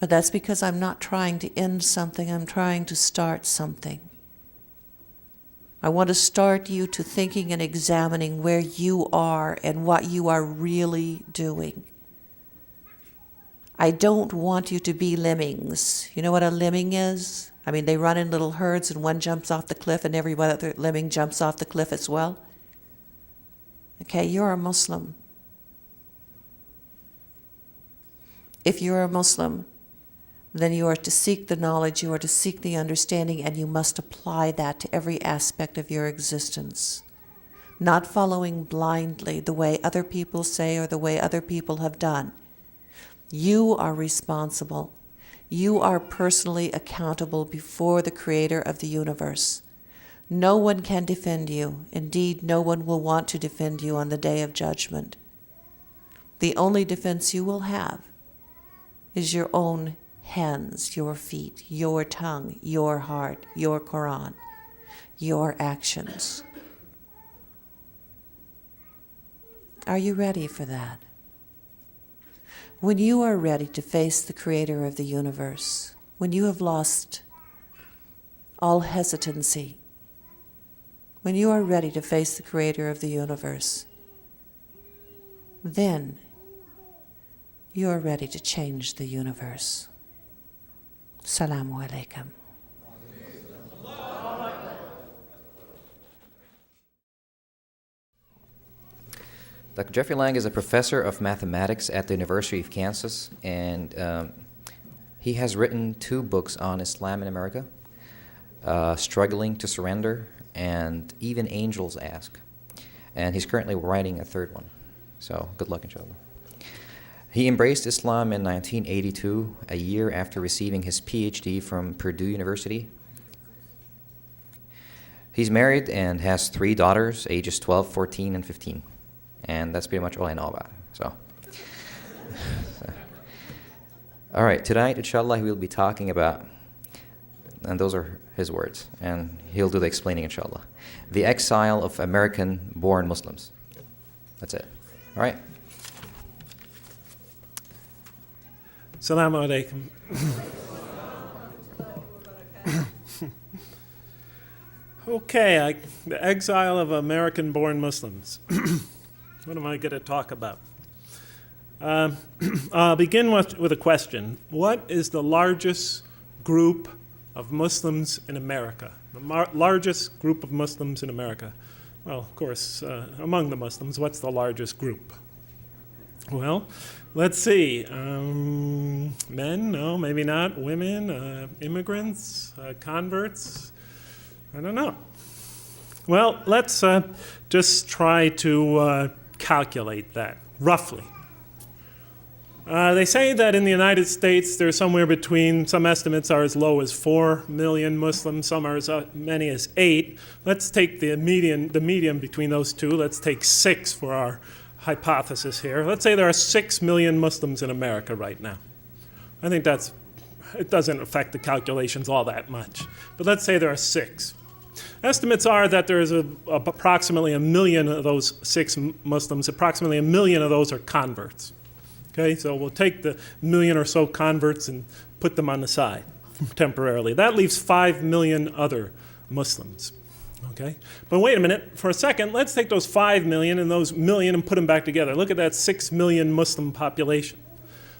But that's because I'm not trying to end something, I'm trying to start something. I want to start you to thinking and examining where you are and what you are really doing. I don't want you to be lemmings. You know what a lemming is? I mean, they run in little herds and one jumps off the cliff and every other lemming jumps off the cliff as well. Okay, you're a Muslim. If you're a Muslim, then you are to seek the knowledge, you are to seek the understanding, and you must apply that to every aspect of your existence. Not following blindly the way other people say or the way other people have done. You are responsible. You are personally accountable before the Creator of the universe. No one can defend you. Indeed, no one will want to defend you on the day of judgment. The only defense you will have is your own hands, your feet, your tongue, your heart, your Quran, your actions. Are you ready for that? When you are ready to face the Creator of the universe, when you have lost all hesitancy, when you are ready to face the Creator of the universe, then you are ready to change the universe. Assalamu alaikum. Dr. Jeffrey Lang is a professor of mathematics at the University of Kansas, and he has written 2 books on Islam in America, Struggling to Surrender, and Even Angels Ask. And he's currently writing a 3rd one. So good luck, inshallah. He embraced Islam in 1982, a year after receiving his PhD from Purdue University. He's married and has 3 daughters, ages 12, 14, and 15. And that's pretty much all I know about him. So. All right, tonight, inshallah, we'll be talking about, and those are his words, and he'll do the explaining, inshallah, the exile of American-born Muslims. That's it. All right. Assalamu alaikum. Okay, the exile of American-born Muslims. What am I going to talk about? I'll begin with a question. What is the largest group of Muslims in America? The largest group of Muslims in America? Well, of course, among the Muslims, what's the largest group? Well, let's see. Men? No, maybe not. Women? Immigrants? Converts? I don't know. Well, let's just try to calculate that, roughly. They say that in the United States there's somewhere between, some estimates are as low as 4 million Muslims, some are as many as 8. Let's take the median between those two. Let's take 6 for our hypothesis here. Let's say there are 6 million Muslims in America right now. I think it doesn't affect the calculations all that much. But let's say there are 6. Estimates are that there is approximately 1 million of those 6 Muslims, approximately 1 million of those are converts. Okay, so we'll take the 1 million or so converts and put them on the side temporarily. That leaves 5 million other Muslims. Okay, but wait a minute, for a second, let's take those 5 million and those million and put them back together. Look at that 6 million Muslim population.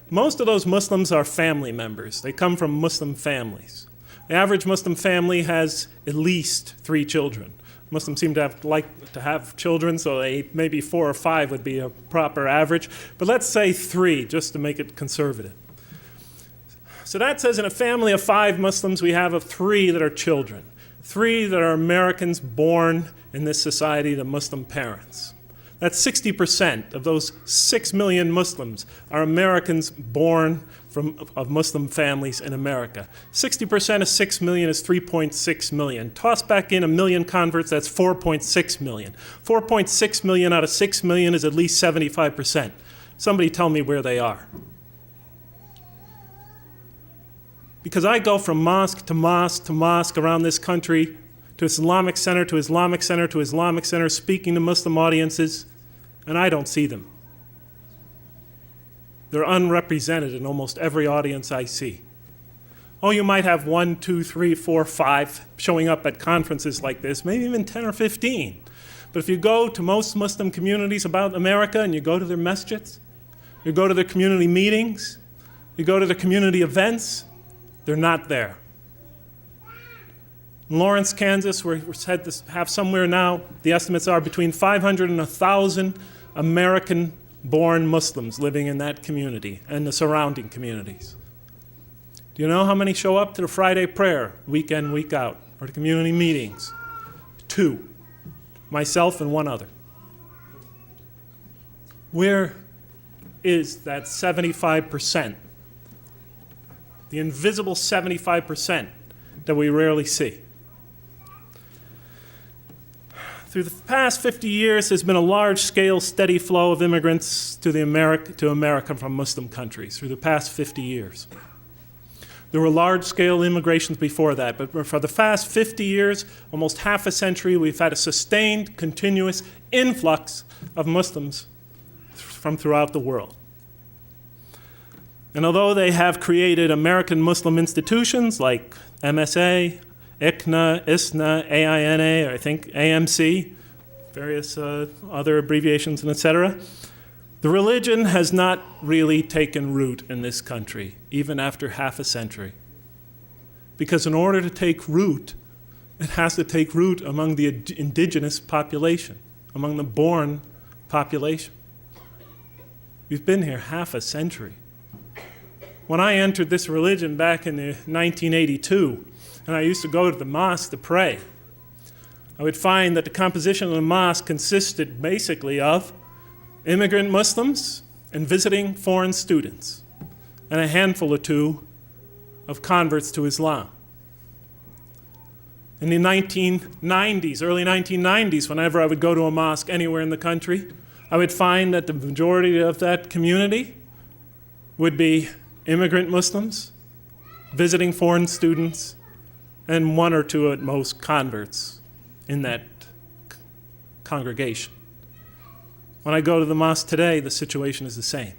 Most of those Muslims are family members. They come from Muslim families. The average Muslim family has at least 3 children. Muslims seem to like to have children, so maybe 4 or 5 would be a proper average. But let's say 3, just to make it conservative. So that says in a family of 5 Muslims, we have 3 that are children. 3 that are Americans born in this society to Muslim parents. That's 60% of those 6 million Muslims are Americans born of Muslim families in America. 60% of 6 million is 3.6 million. Toss back in 1 million converts, that's 4.6 million. 4.6 million out of 6 million is at least 75%. Somebody tell me where they are. Because I go from mosque to mosque to mosque around this country, to Islamic center to Islamic center to Islamic center, speaking to Muslim audiences, and I don't see them. They're unrepresented in almost every audience I see. Oh, you might have 1, 2, 3, 4, 5 showing up at conferences like this, maybe even 10 or 15. But if you go to most Muslim communities about America and you go to their masjids, you go to their community meetings, you go to their community events, they're not there. In Lawrence, Kansas, we're said to have somewhere now, the estimates are between 500 and 1,000 American-born Muslims living in that community and the surrounding communities. Do you know how many show up to the Friday prayer, week in, week out, or the community meetings? 2. Myself and 1 other. Where is that 75%? The invisible 75% that we rarely see. Through the past 50 years, there's been a large-scale, steady flow of immigrants to America from Muslim countries through the past 50 years. There were large-scale immigrations before that, but for the past 50 years, almost half a century, we've had a sustained, continuous influx of Muslims from throughout the world. And although they have created American Muslim institutions like MSA, ICNA, ISNA, AINA, or I think AMC, various other abbreviations, and etc., the religion has not really taken root in this country, even after half a century. Because in order to take root, it has to take root among the indigenous population, among the born population. We've been here half a century. When I entered this religion back in 1982, and I used to go to the mosque to pray, I would find that the composition of the mosque consisted basically of immigrant Muslims and visiting foreign students, and a handful or 2 of converts to Islam. In the 1990s, early 1990s, whenever I would go to a mosque anywhere in the country, I would find that the majority of that community would be immigrant Muslims, visiting foreign students, and 1 or 2 at most converts in that congregation. When I go to the mosque today, the situation is the same.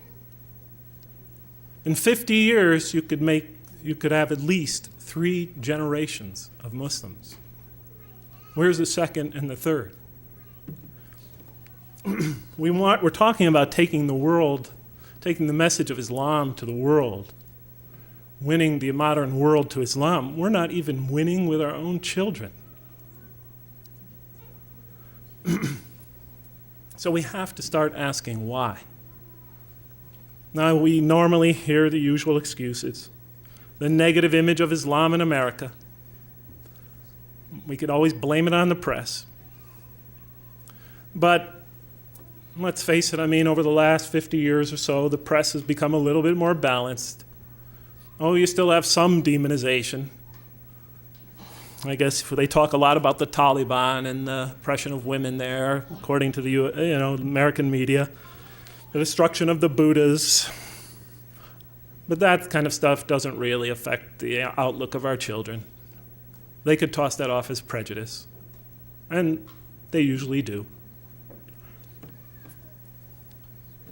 In 50 years, you could have at least 3 generations of Muslims. Where's the second and the third? We're talking about taking the message of Islam to the world, winning the modern world to Islam. We're not even winning with our own children. So we have to start asking why. Now, we normally hear the usual excuses. The negative image of Islam in America. We could always blame it on the press. But let's face it, over the last 50 years or so, the press has become a little bit more balanced. Oh, you still have some demonization. I guess they talk a lot about the Taliban and the oppression of women there, according to the American media, the destruction of the Buddhas. But that kind of stuff doesn't really affect the outlook of our children. They could toss that off as prejudice, and they usually do.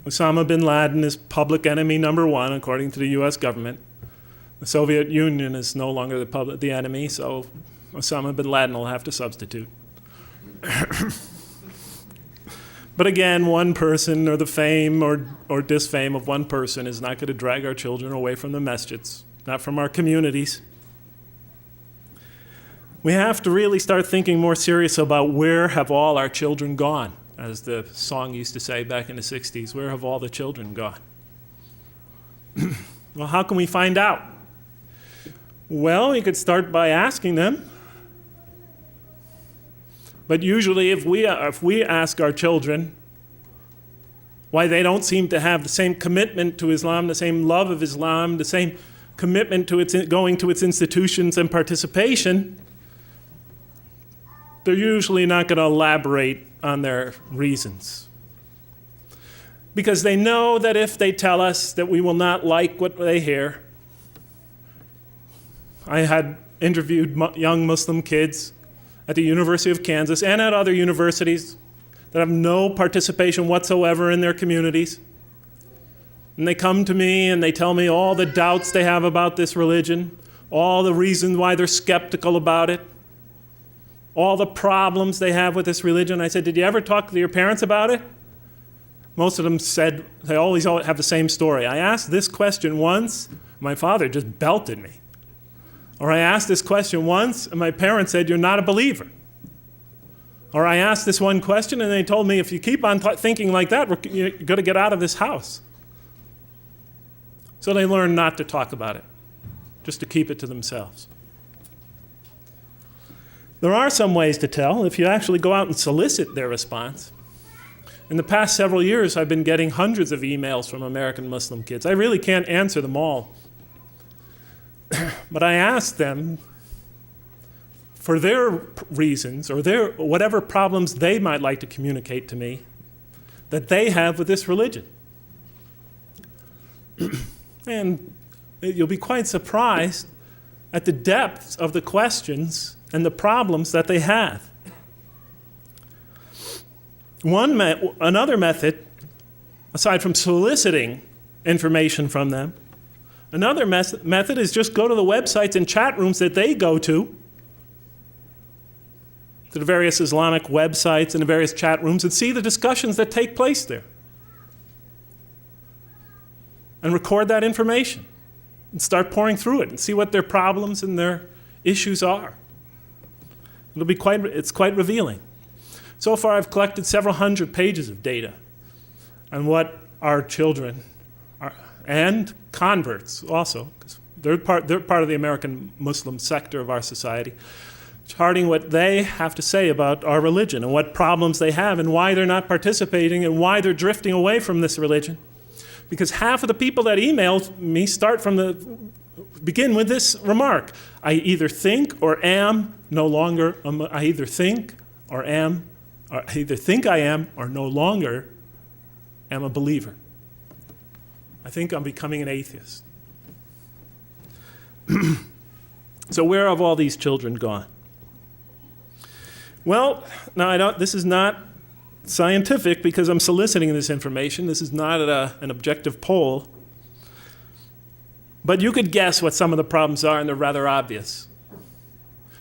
Osama bin Laden is public enemy number 1, according to the U.S. government. The Soviet Union is no longer the enemy, so Osama bin Laden will have to substitute. But again, one person or the fame or disfame of one person is not going to drag our children away from the masjids, not from our communities. We have to really start thinking more serious about where have all our children gone, as the song used to say back in the 60s, where have all the children gone? Well, how can we find out? Well, you could start by asking them. But usually if we ask our children why they don't seem to have the same commitment to Islam, the same love of Islam, the same commitment to going to its institutions and participation, they're usually not going to elaborate on their reasons. Because they know that if they tell us that we will not like what they hear. I had interviewed young Muslim kids at the University of Kansas and at other universities that have no participation whatsoever in their communities. And they come to me and they tell me all the doubts they have about this religion, all the reasons why they're skeptical about it, all the problems they have with this religion. I said, did you ever talk to your parents about it? Most of them said, they always have the same story. I asked this question once, my father just belted me. Or I asked this question once, and my parents said, you're not a believer. Or I asked this one question, and they told me, if you keep on thinking like that, you're going to get out of this house. So they learned not to talk about it, just to keep it to themselves. There are some ways to tell if you actually go out and solicit their response. In the past several years, I've been getting hundreds of emails from American Muslim kids. I really can't answer them all. But I asked them for their reasons or their whatever problems they might like to communicate to me that they have with this religion. And you'll be quite surprised at the depth of the questions and the problems that they have. Another method, aside from soliciting information from them, another method is just go to the websites and chat rooms that they go to the various Islamic websites and the various chat rooms, and see the discussions that take place there. And record that information and start pouring through it and see what their problems and their issues are. It's quite revealing. So far, I've collected several hundred pages of data on what our children are, and converts also, because they're part of the American Muslim sector of our society, charting what they have to say about our religion and what problems they have and why they're not participating and why they're drifting away from this religion. Because half of the people that email me begin with this remark: I either think or am no longer, I either think I am or no longer am a believer. I think I'm becoming an atheist. So where have all these children gone? Well, now this is not scientific because I'm soliciting this information. This is not an objective poll. But you could guess what some of the problems are, and they're rather obvious.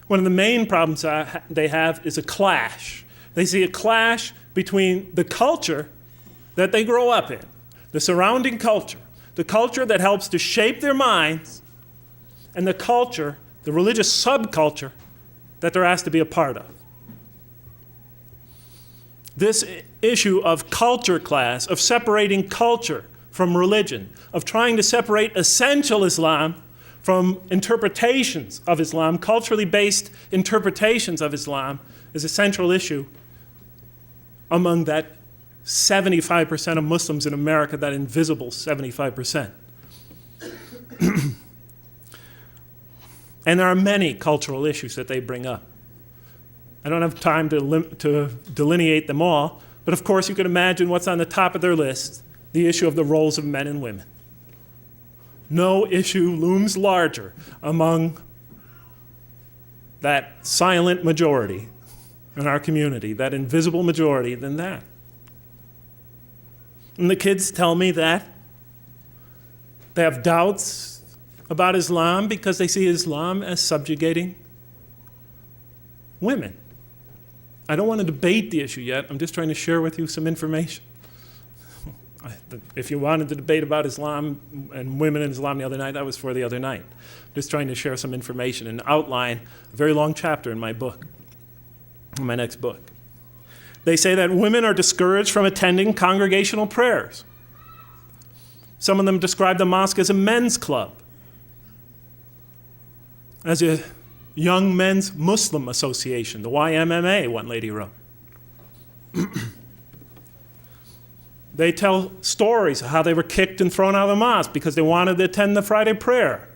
One of the main problems they have is a clash. They see a clash between the culture that they grow up in, the surrounding culture, the culture that helps to shape their minds, and the culture, the religious subculture that they're asked to be a part of. This issue of culture class, of separating culture from religion, of trying to separate essential Islam from interpretations of Islam, culturally based interpretations of Islam, is a central issue among that 75% of Muslims in America, that invisible 75%. And there are many cultural issues that they bring up. I don't have time to delineate them all, but of course you can imagine what's on the top of their list, the issue of the roles of men and women. No issue looms larger among that silent majority in our community, that invisible majority, than that. And the kids tell me that they have doubts about Islam because they see Islam as subjugating women. I don't want to debate the issue yet. I'm just trying to share with you some information. If you wanted to debate about Islam and women in Islam the other night, that was for the other night. I'm just trying to share some information and outline a very long chapter in my book, in my next book. They say that women are discouraged from attending congregational prayers. Some of them describe the mosque as a men's club, as a Young Men's Muslim Association, the YMMA, one lady wrote. They tell stories of how they were kicked and thrown out of the mosque because they wanted to attend the Friday prayer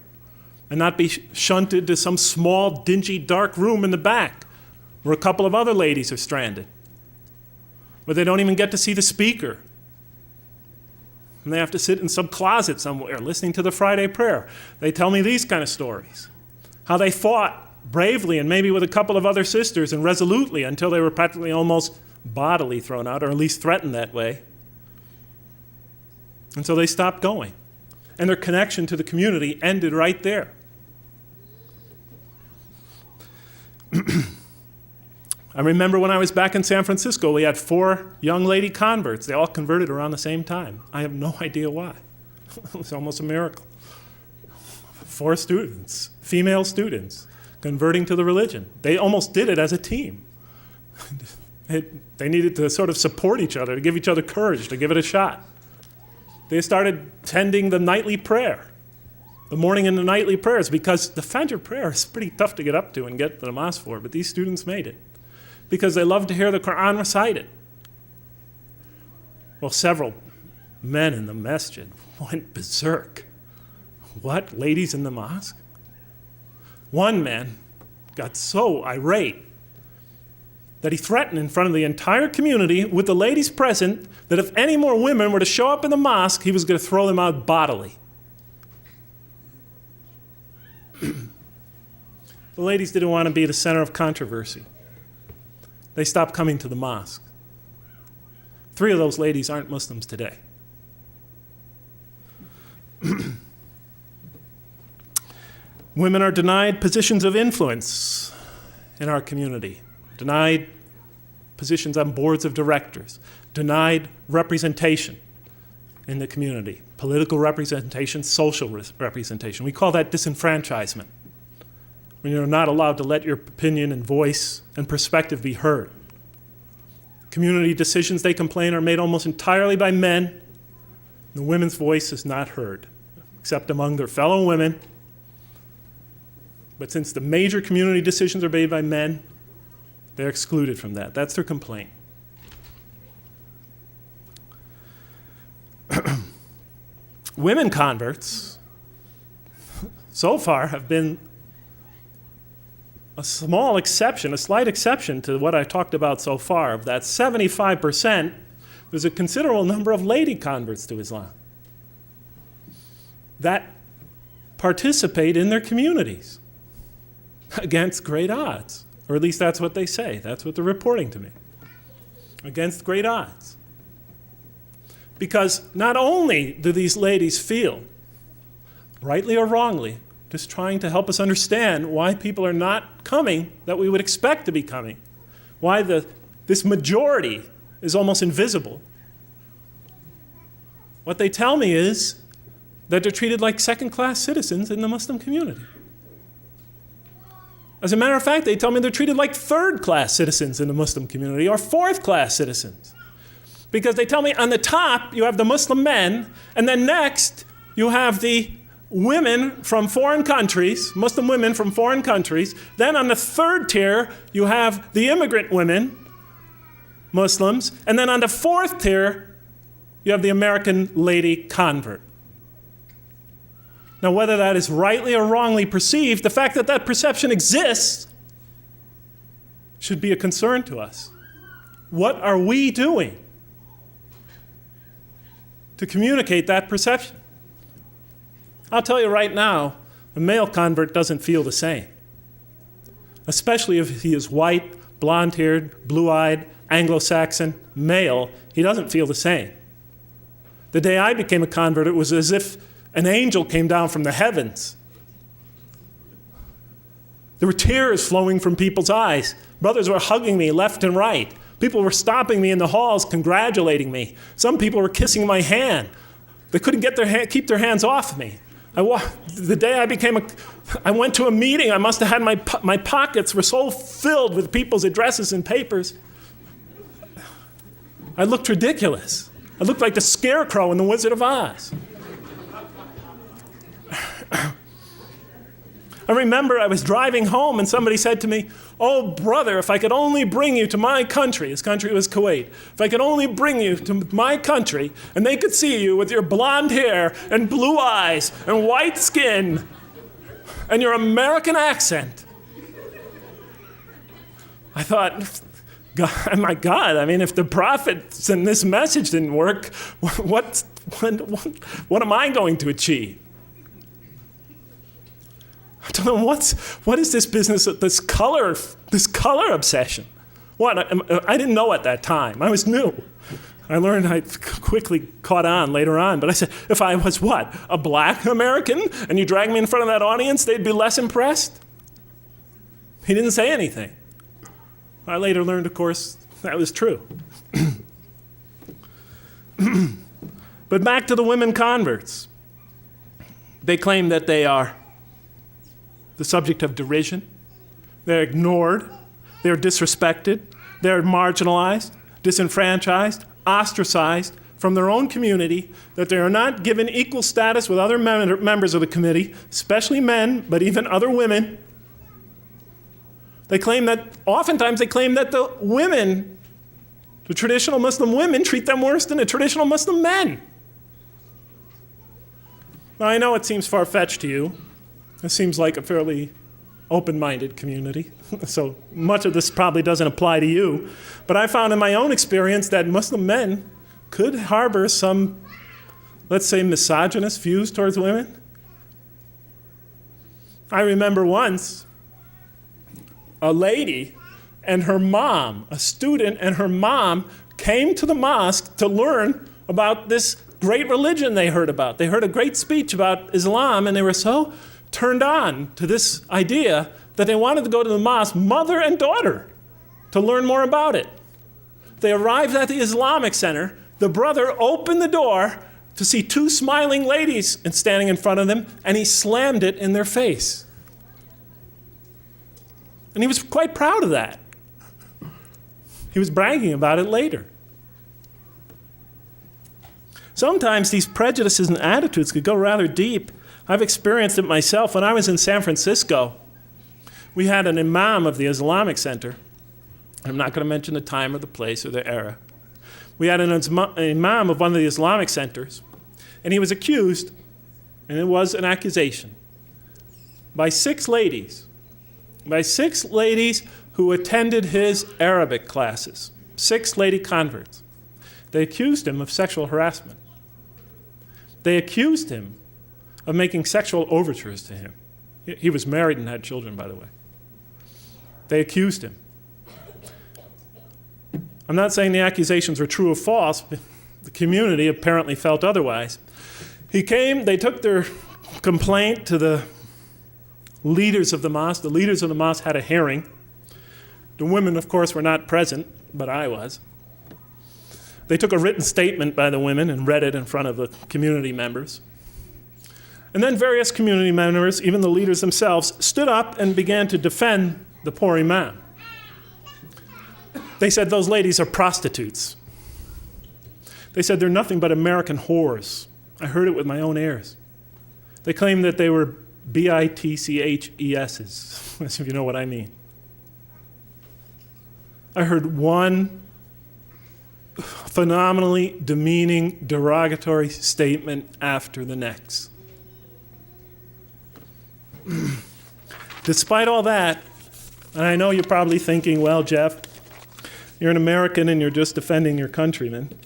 and not be shunted to some small, dingy, dark room in the back where a couple of other ladies are stranded, where they don't even get to see the speaker. And they have to sit in some closet somewhere listening to the Friday prayer. They tell me these kind of stories, how they fought bravely and maybe with a couple of other sisters and resolutely until they were practically almost bodily thrown out, or at least threatened that way. And so they stopped going. And their connection to the community ended right there. I remember when I was back in San Francisco, we had 4 young lady converts. They all converted around the same time. I have no idea why. It was almost a miracle. 4 students, female students, converting to the religion. They almost did it as a team. They needed to sort of support each other, to give each other courage, to give it a shot. They started attending the nightly prayer, the morning and the nightly prayers, because the Fajr prayer is pretty tough to get up to and get to the mosque for, but these students made it because they loved to hear the Quran recited. Well, several men in the masjid went berserk. What, ladies in the mosque? One man got so irate that he threatened in front of the entire community with the ladies present that if any more women were to show up in the mosque, he was going to throw them out bodily. The ladies didn't want to be the center of controversy. They stopped coming to the mosque. 3 of those ladies aren't Muslims today. Women are denied positions of influence in our community, denied positions on boards of directors, denied representation in the community, political representation, social representation. We call that disenfranchisement, when you're not allowed to let your opinion and voice and perspective be heard. Community decisions, they complain, are made almost entirely by men. The women's voice is not heard, except among their fellow women. But since the major community decisions are made by men, they're excluded from that. That's their complaint. Women converts, so far, have been a small exception, a slight exception to what I talked about so far. Of that 75%, there's a considerable number of lady converts to Islam that participate in their communities against great odds. Or at least that's what they say. That's what they're reporting to me. Against great odds. Because not only do these ladies feel, rightly or wrongly, just trying to help us understand why people are not coming that we would expect to be coming, why this majority is almost invisible. What they tell me is that they're treated like second-class citizens in the Muslim community. As a matter of fact, they tell me they're treated like third-class citizens in the Muslim community or fourth-class citizens. Because they tell me on the top you have the Muslim men, and then next you have the women from foreign countries, Muslim women from foreign countries. Then on the third tier you have the immigrant women, Muslims. And then on the fourth tier you have the American lady convert. Now, whether that is rightly or wrongly perceived, the fact that that perception exists should be a concern to us. What are we doing to communicate that perception? I'll tell you right now, a male convert doesn't feel the same, especially if he is white, blonde-haired, blue-eyed, Anglo-Saxon, male. He doesn't feel the same. The day I became a convert, it was as if an angel came down from the heavens. There were tears flowing from people's eyes. Brothers were hugging me left and right. People were stopping me in the halls, congratulating me. Some people were kissing my hand. They couldn't keep their hands off me. The day I went to a meeting, I must have had my pockets were so filled with people's addresses and papers. I looked ridiculous. I looked like the Scarecrow in The Wizard of Oz. I remember I was driving home and somebody said to me, "Oh, brother, if I could only bring you to my country," his country was Kuwait, "if I could only bring you to my country and they could see you with your blonde hair and blue eyes and white skin and your American accent." I thought, God, my God, I mean, if the prophets and this message didn't work, what am I going to achieve? I don't know what is this business of this color obsession? What? I didn't know at that time. I was new. I learned, I quickly caught on later on, but I said, if I was what, a black American, and you drag me in front of that audience, they'd be less impressed? He didn't say anything. I later learned, of course, that was true. But back to the women converts. They claim that they are the subject of derision. They're ignored. They're disrespected. They're marginalized, disenfranchised, ostracized from their own community, that they are not given equal status with other members of the committee, especially men, but even other women. They claim that, oftentimes they claim that the women, the traditional Muslim women, treat them worse than the traditional Muslim men. Now, I know it seems far-fetched to you. It seems like a fairly open-minded community, so much of this probably doesn't apply to you. But I found in my own experience that Muslim men could harbor some, let's say, misogynist views towards women. I remember once a lady and her mom, a student and her mom, came to the mosque to learn about this great religion they heard about. They heard a great speech about Islam, and they were so turned on to this idea that they wanted to go to the mosque, mother and daughter, to learn more about it. They arrived at the Islamic Center. The brother opened the door to see two smiling ladies standing in front of them, and he slammed it in their face. And he was quite proud of that. He was bragging about it later. Sometimes these prejudices and attitudes could go rather deep. I've experienced it myself. When I was in San Francisco, we had an imam of the Islamic Center. I'm not going to mention the time or the place or the era. We had an imam of one of the Islamic centers, and he was accused, and it was an accusation, by six ladies who attended his Arabic classes, 6 lady converts. They accused him of sexual harassment. They accused him of making sexual overtures to him. He was married and had children, by the way. They accused him. I'm not saying the accusations were true or false, but the community apparently felt otherwise. They took their complaint to the leaders of the mosque. The leaders of the mosque had a hearing. The women, of course, were not present, but I was. They took a written statement by the women and read it in front of the community members. And then various community members, even the leaders themselves, stood up and began to defend the poor imam. They said those ladies are prostitutes. They said they're nothing but American whores. I heard it with my own ears. They claimed that they were bitches, if you know what I mean. I heard one phenomenally demeaning, derogatory statement after the next. Despite all that, and I know you're probably thinking, well, Jeff, you're an American and you're just defending your countrymen.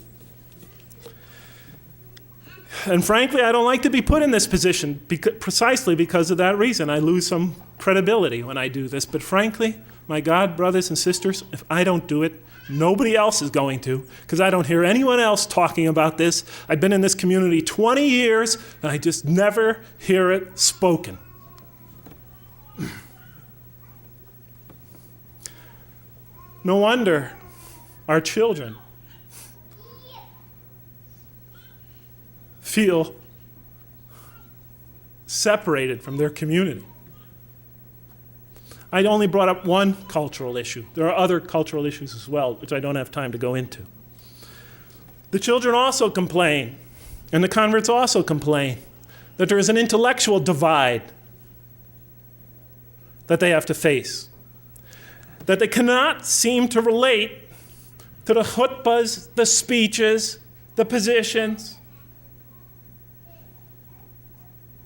And frankly, I don't like to be put in this position precisely because of that reason. I lose some credibility when I do this. But frankly, my God, brothers and sisters, if I don't do it, nobody else is going to, because I don't hear anyone else talking about this. I've been in this community 20 years, and I just never hear it spoken. No wonder our children feel separated from their community. I only brought up one cultural issue. There are other cultural issues as well, which I don't have time to go into. The children also complain, and the converts also complain, that there is an intellectual divide that they have to face, that they cannot seem to relate to the khutbahs, the speeches, the positions,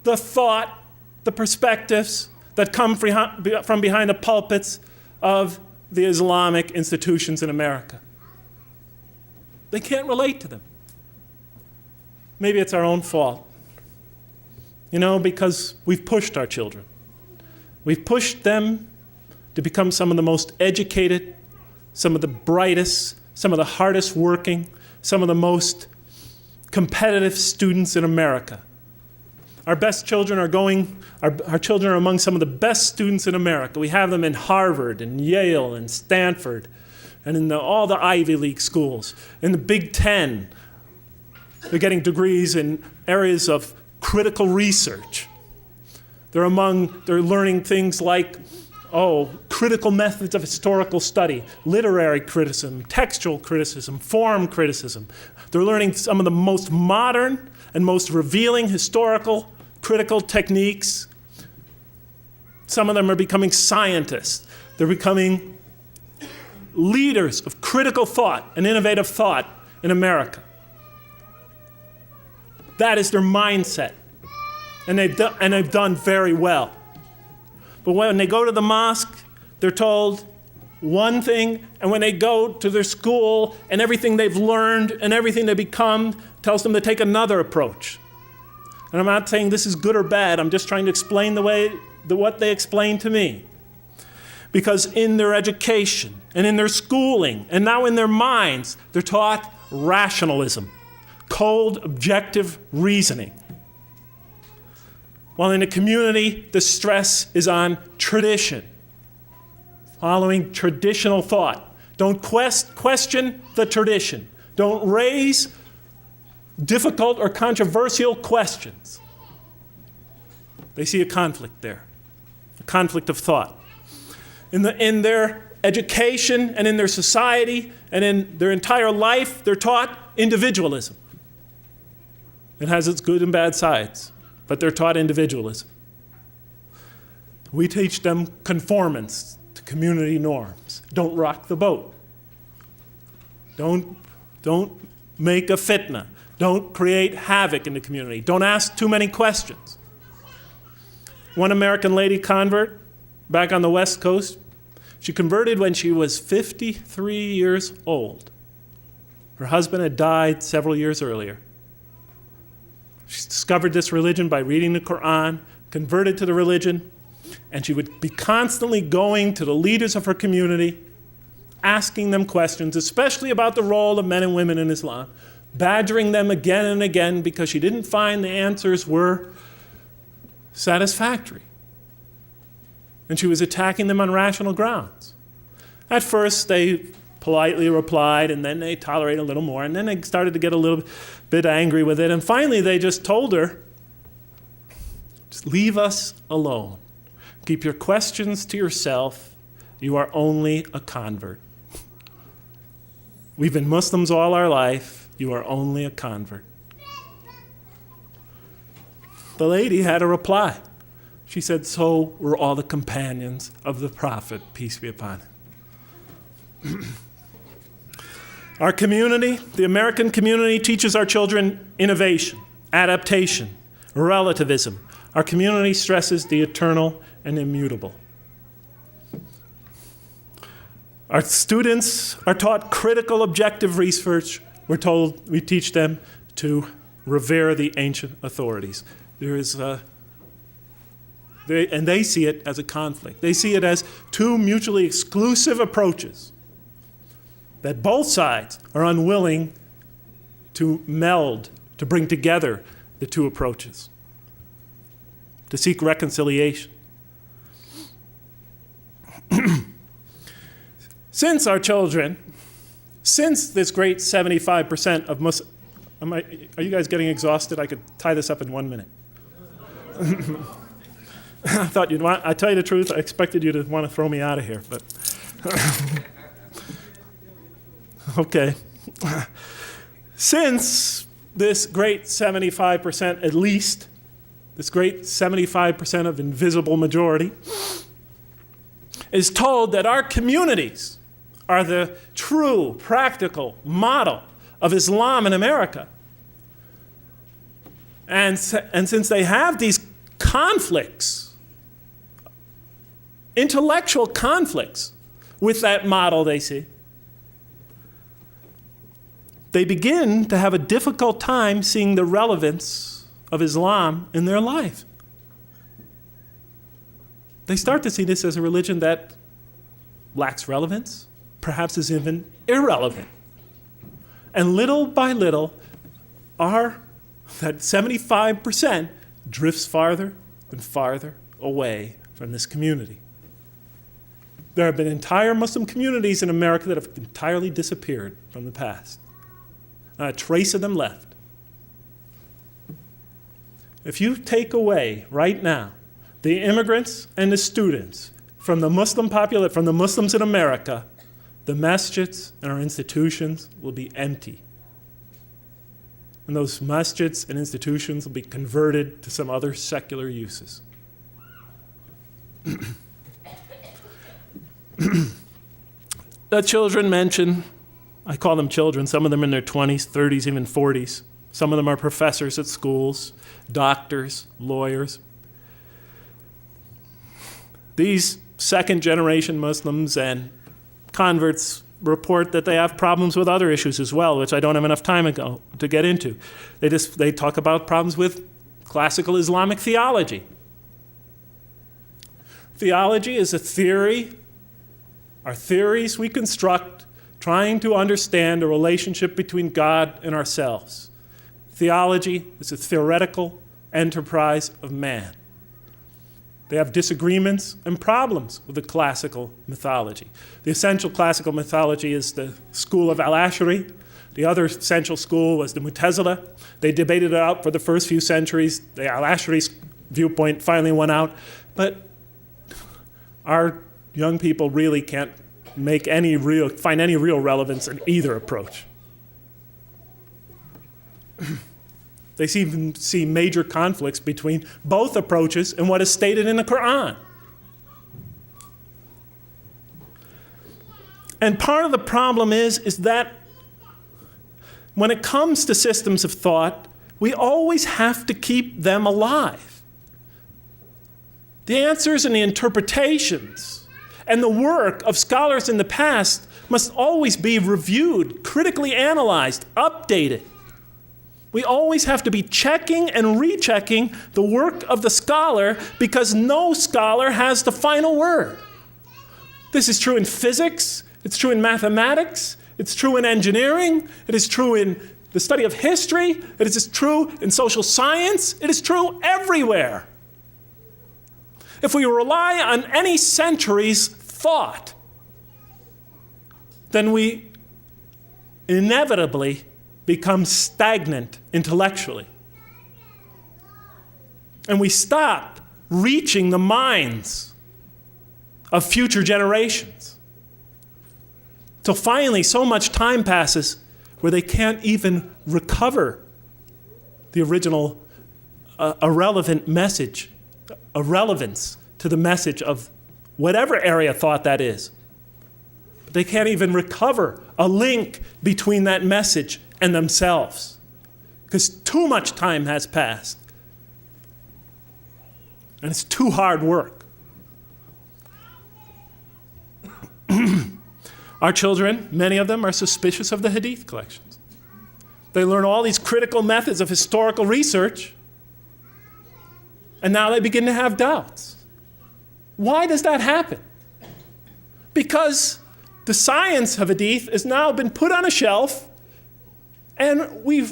the thought, the perspectives that come from behind the pulpits of the Islamic institutions in America. They can't relate to them. Maybe it's our own fault. Because we've pushed our children. We've pushed them to become some of the most educated, some of the brightest, some of the hardest working, some of the most competitive students in America. Our best children are our children are among some of the best students in America. We have them in Harvard and Yale and Stanford and in all the Ivy League schools. In the Big Ten, they're getting degrees in areas of critical research. They're learning things like, critical methods of historical study, literary criticism, textual criticism, form criticism. They're learning some of the most modern and most revealing historical critical techniques. Some of them are becoming scientists. They're becoming leaders of critical thought and innovative thought in America. That is their mindset. And they've done very well. But when they go to the mosque, they're told one thing, and when they go to their school and everything they've learned and everything they become tells them to take another approach. And I'm not saying this is good or bad, I'm just trying to explain what they explain to me. Because in their education and in their schooling and now in their minds, they're taught rationalism, cold, objective reasoning. While in the community, the stress is on tradition, following traditional thought. Don't question the tradition. Don't raise difficult or controversial questions. They see a conflict there, a conflict of thought. In their education and in their society and in their entire life, they're taught individualism. It has its good and bad sides, but they're taught individualism. We teach them conformance to community norms. Don't rock the boat. Don't make a fitna. Don't create havoc in the community. Don't ask too many questions. One American lady convert back on the West Coast, she converted when she was 53 years old. Her husband had died several years earlier. She discovered this religion by reading the Quran, converted to the religion, and she would be constantly going to the leaders of her community, asking them questions, especially about the role of men and women in Islam, badgering them again and again because she didn't find the answers were satisfactory. And she was attacking them on rational grounds. At first, they politely replied, and then they tolerated a little more, and then they started to get a little bit angry with it, and finally they just told her, just leave us alone. Keep your questions to yourself. You are only a convert. We've been Muslims all our life. You are only a convert. The lady had a reply. She said, so were all the companions of the Prophet, peace be upon him. Our community, the American community, teaches our children innovation, adaptation, relativism. Our community stresses the eternal and immutable. Our students are taught critical, objective research. We teach them to revere the ancient authorities. And they see it as a conflict. They see it as two mutually exclusive approaches that both sides are unwilling to meld, to bring together the two approaches, to seek reconciliation. Since this great 75% of Muslims, are you guys getting exhausted? I could tie this up in 1 minute. I thought I tell you the truth, I expected you to want to throw me out of here, but okay. Since this great 75%, at least, this great 75% of invisible majority, is told that our communities are the true, practical model of Islam in America. And since they have these conflicts, intellectual conflicts with that model they see, they begin to have a difficult time seeing the relevance of Islam in their life. They start to see this as a religion that lacks relevance, perhaps is even irrelevant. And little by little, that 75% drifts farther and farther away from this community. There have been entire Muslim communities in America that have entirely disappeared from the past. Not a trace of them left. If you take away right now the immigrants and the students from the from the Muslims in America, the masjids and our institutions will be empty. And those masjids and institutions will be converted to some other secular uses. The children mentioned, I call them children, some of them in their 20s, 30s, even 40s. Some of them are professors at schools, doctors, lawyers. These second-generation Muslims and converts report that they have problems with other issues as well, which I don't have enough time ago to get into. They talk about problems with classical Islamic theology. Theology is a theory, are theories we construct trying to understand a relationship between God and ourselves. Theology is a theoretical enterprise of man. They have disagreements and problems with the classical mythology. The essential classical mythology is the school of Al-Ash'ari. The other essential school was the Mu'tazila. They debated it out for the first few centuries. The Al-Ash'ari's viewpoint finally won out. But our young people really can't find any real relevance in either approach. They even see major conflicts between both approaches and what is stated in the Quran. And part of the problem is that when it comes to systems of thought, we always have to keep them alive. The answers and the interpretations and the work of scholars in the past must always be reviewed, critically analyzed, updated. We always have to be checking and rechecking the work of the scholar because no scholar has the final word. This is true in physics, it's true in mathematics, it's true in engineering, it is true in the study of history, it is true in social science, it is true everywhere. If we rely on any century's thought, then we inevitably become stagnant intellectually. And we stop reaching the minds of future generations. Till finally so much time passes where they can't even recover the original irrelevant message, irrelevance to the message of whatever area of thought that is. But they can't even recover a link between that message and themselves, because too much time has passed. And it's too hard work. Our children, many of them, are suspicious of the Hadith collections. They learn all these critical methods of historical research, and now they begin to have doubts. Why does that happen? Because the science of Hadith has now been put on a shelf, and we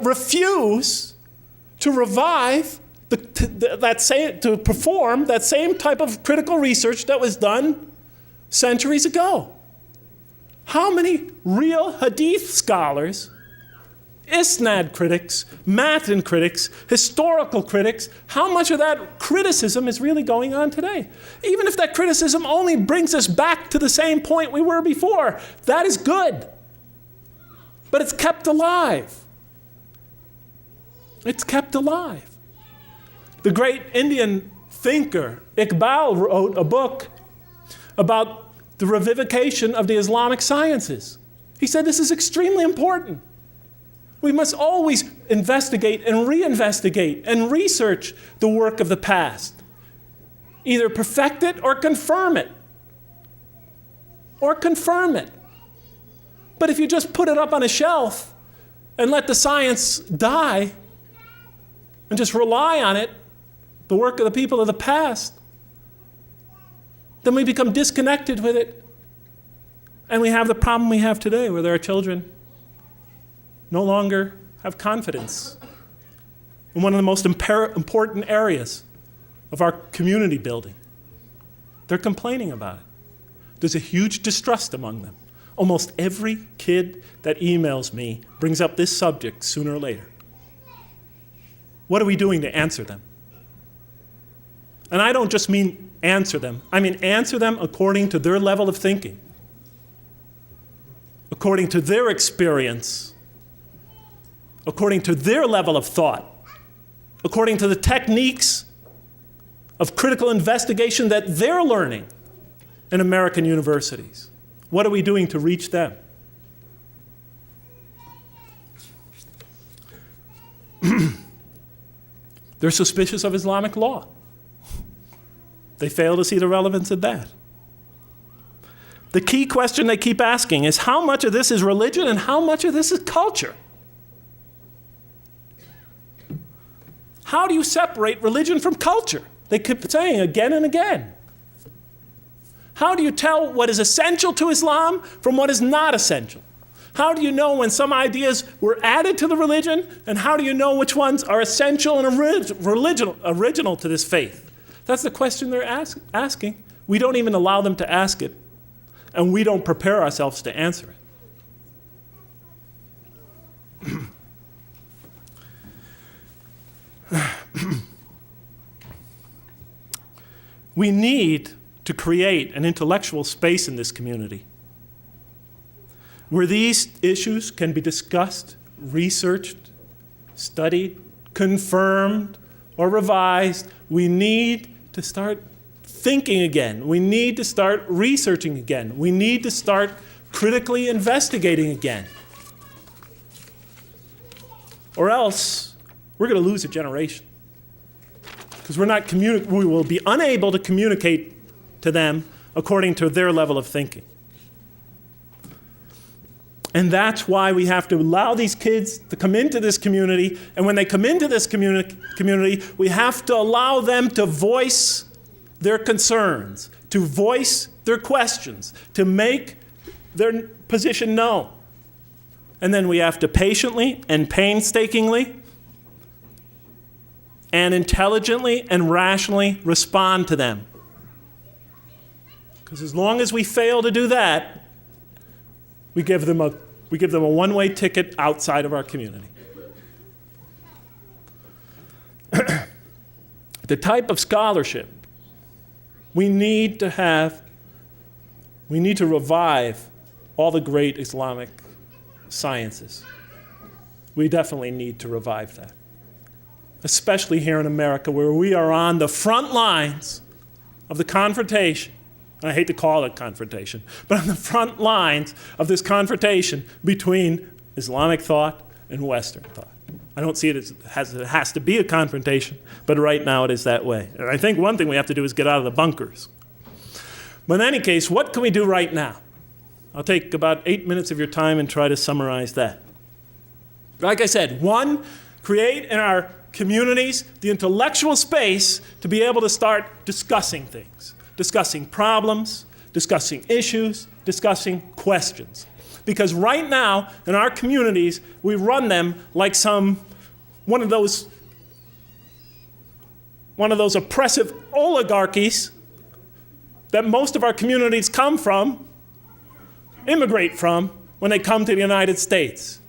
refuse to revive to perform that same type of critical research that was done centuries ago. How many real Hadith scholars, Isnad critics, Matan critics, historical critics, how much of that criticism is really going on today? Even if that criticism only brings us back to the same point we were before, that is good. But it's kept alive. It's kept alive. The great Indian thinker Iqbal wrote a book about the revivification of the Islamic sciences. He said this is extremely important. We must always investigate and reinvestigate and research the work of the past. Either perfect it or confirm it. Or confirm it. But if you just put it up on a shelf and let the science die and just rely on it, the work of the people of the past, then we become disconnected with it. And we have the problem we have today, where there are children no longer have confidence in one of the most important areas of our community building. They're complaining about it. There's a huge distrust among them. Almost every kid that emails me brings up this subject sooner or later. What are we doing to answer them? And I don't just mean answer them. I mean answer them according to their level of thinking, according to their experience, according to their level of thought, according to the techniques of critical investigation that they're learning in American universities. What are we doing to reach them? They're suspicious of Islamic law. They fail to see the relevance of that. The key question they keep asking is how much of this is religion and how much of this is culture? How do you separate religion from culture? They keep saying again and again. How do you tell what is essential to Islam from what is not essential? How do you know when some ideas were added to the religion, and how do you know which ones are essential and original to this faith? That's the question they're asking. We don't even allow them to ask it, and we don't prepare ourselves to answer it. We need to create an intellectual space in this community where these issues can be discussed, researched, studied, confirmed, or revised. We need to start thinking again. We need to start researching again. We need to start critically investigating again. Or else, we're going to lose a generation. Because we will be unable to communicate to them according to their level of thinking. And that's why we have to allow these kids to come into this community. And when they come into this community, we have to allow them to voice their concerns, to voice their questions, to make their position known. And then we have to patiently and painstakingly and intelligently and rationally respond to them. Because as long as we fail to do that, we give them a one-way ticket outside of our community. The type of scholarship we need to revive all the great Islamic sciences. We definitely need to revive that. Especially here in America, where we are on the front lines of the confrontation. I hate to call it confrontation, but on the front lines of this confrontation between Islamic thought and Western thought. I don't see it as it has to be a confrontation, but right now it is that way. And I think one thing we have to do is get out of the bunkers. But in any case, what can we do right now? I'll take about 8 minutes of your time and try to summarize that. Like I said, one, create in our communities the intellectual space to be able to start discussing things. Discussing problems, discussing issues, discussing questions. Because right now, in our communities, we run them like one of those oppressive oligarchies that most of our communities immigrate from when they come to the United States.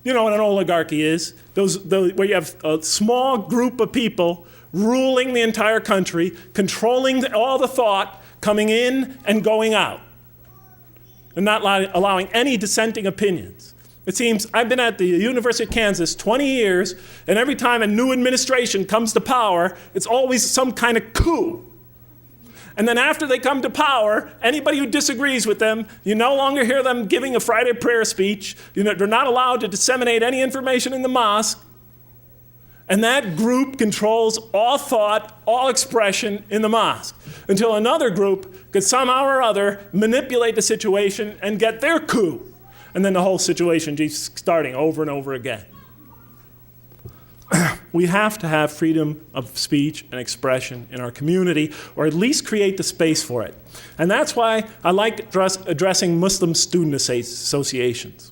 You know what an oligarchy is? Where you have a small group of people ruling the entire country, controlling all the thought coming in and going out, and not allowing any dissenting opinions. It seems I've been at the University of Kansas 20 years, and every time a new administration comes to power, it's always some kind of coup. And then after they come to power, anybody who disagrees with them, you no longer hear them giving a Friday prayer speech. They're not allowed to disseminate any information in the mosque. And that group controls all thought, all expression in the mosque, until another group could somehow or other manipulate the situation and get their coup. And then the whole situation keeps starting over and over again. We have to have freedom of speech and expression in our community, or at least create the space for it. And that's why I like addressing Muslim student associations.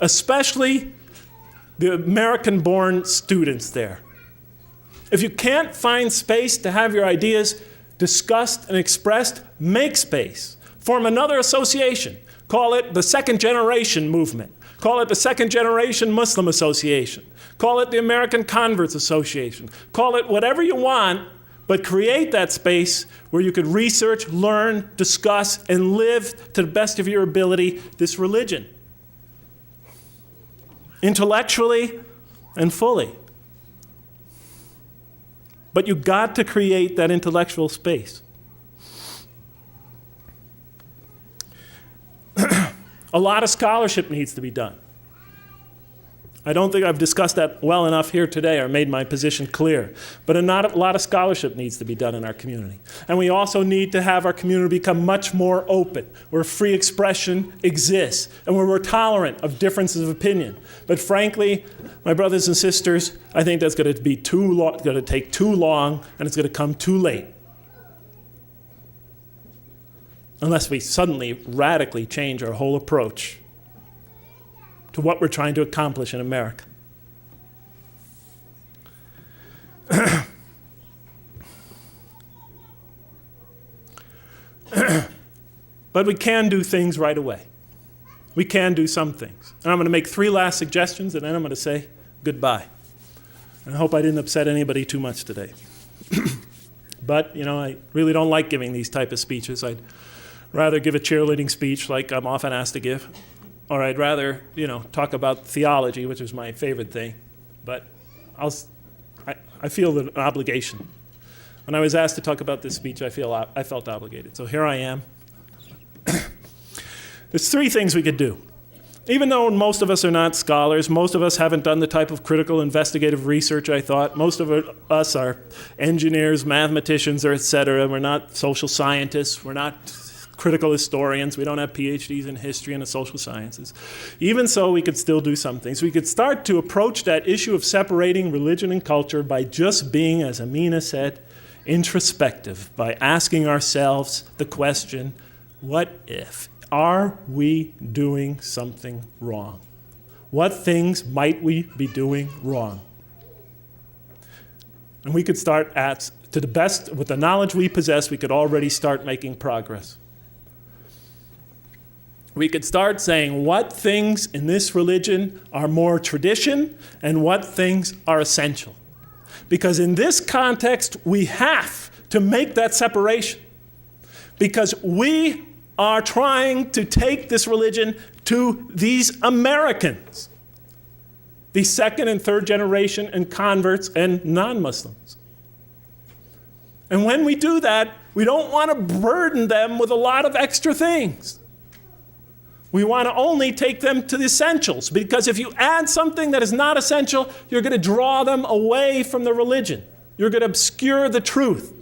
especially the American-born students there. If you can't find space to have your ideas discussed and expressed, make space. Form another association. Call it the Second Generation Movement. Call it the Second Generation Muslim Association. Call it the American Converts Association. Call it whatever you want, but create that space where you could research, learn, discuss, and live to the best of your ability this religion. Intellectually and fully. But you got to create that intellectual space. A lot of scholarship needs to be done. I don't think I've discussed that well enough here today or made my position clear. But a lot of scholarship needs to be done in our community. And we also need to have our community become much more open, where free expression exists, and where we're tolerant of differences of opinion. But frankly, my brothers and sisters, I think that's going to be going to take too long, and it's going to come too late. Unless we suddenly radically change our whole approach to what we're trying to accomplish in America. But we can do things right away. We can do some things. And I'm going to make 3 last suggestions, and then I'm going to say goodbye. And I hope I didn't upset anybody too much today. But, I really don't like giving these type of speeches. I'd rather give a cheerleading speech like I'm often asked to give. Or I'd rather, talk about theology, which is my favorite thing. But I feel an obligation. When I was asked to talk about this speech, I felt obligated. So here I am. There's 3 things we could do. Even though most of us are not scholars, most of us haven't done the type of critical investigative research I thought. Most of us are engineers, mathematicians, or et cetera. We're not social scientists. We're not critical historians. We don't have PhDs in history and the social sciences. Even so, we could still do some things. We could start to approach that issue of separating religion and culture by just being, as Amina said, introspective, by asking ourselves the question, what if? Are we doing something wrong? What things might we be doing wrong? And we could start to the best, with the knowledge we possess, we could already start making progress. We could start saying what things in this religion are more tradition and what things are essential. Because in this context, we have to make that separation. Because we are trying to take this religion to these Americans, the 2nd and 3rd generation and converts and non-Muslims. And when we do that, we don't want to burden them with a lot of extra things. We want to only take them to the essentials, because if you add something that is not essential, you're going to draw them away from the religion. You're going to obscure the truth.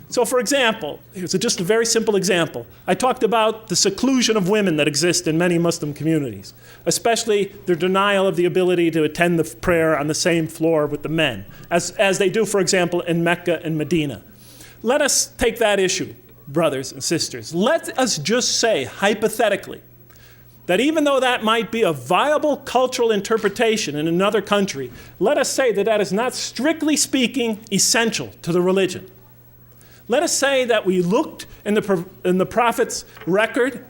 So for example, here's just a very simple example. I talked about the seclusion of women that exist in many Muslim communities, especially their denial of the ability to attend the prayer on the same floor with the men, as they do, for example, in Mecca and Medina. Let us take that issue, brothers and sisters. Let us just say, hypothetically, that even though that might be a viable cultural interpretation in another country, let us say that that is not, strictly speaking, essential to the religion. Let us say that we looked in the Prophet's record,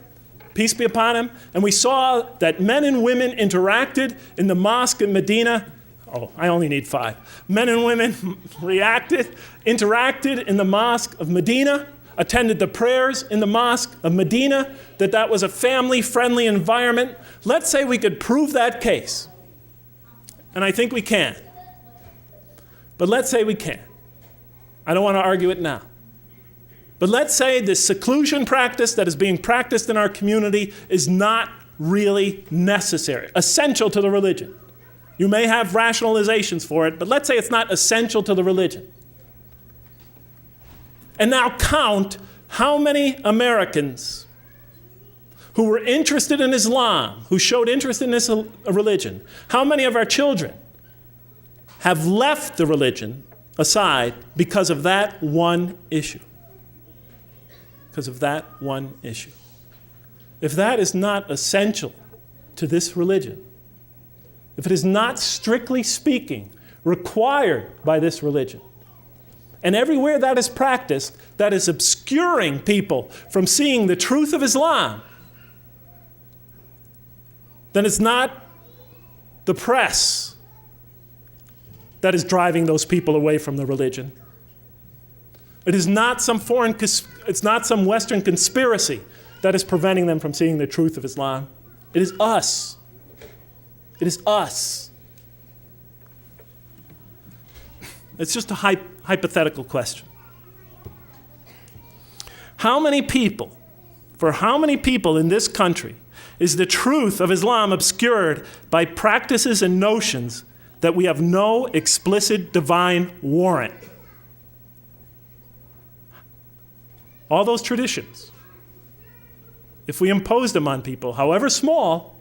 peace be upon him, and we saw that men and women interacted in the mosque in Medina. Oh, I only need 5. Men and women interacted in the mosque of Medina, attended the prayers in the mosque of Medina, that was a family-friendly environment. Let's say we could prove that case. And I think we can. But let's say we can. I don't want to argue it now. But let's say this seclusion practice that is being practiced in our community is not really necessary, essential to the religion. You may have rationalizations for it, but let's say it's not essential to the religion. And now count how many Americans who were interested in Islam, who showed interest in this religion, how many of our children have left the religion aside because of that one issue. Because of that one issue. If that is not essential to this religion, if it is not strictly speaking required by this religion, and everywhere that is practiced, that is obscuring people from seeing the truth of Islam, then it's not the press that is driving those people away from the religion. It is not some it's not some Western conspiracy that is preventing them from seeing the truth of Islam. It is us. It is us. It's just a hypothetical question. For how many people in this country is the truth of Islam obscured by practices and notions that we have no explicit divine warrant? All those traditions, if we impose them on people, however small,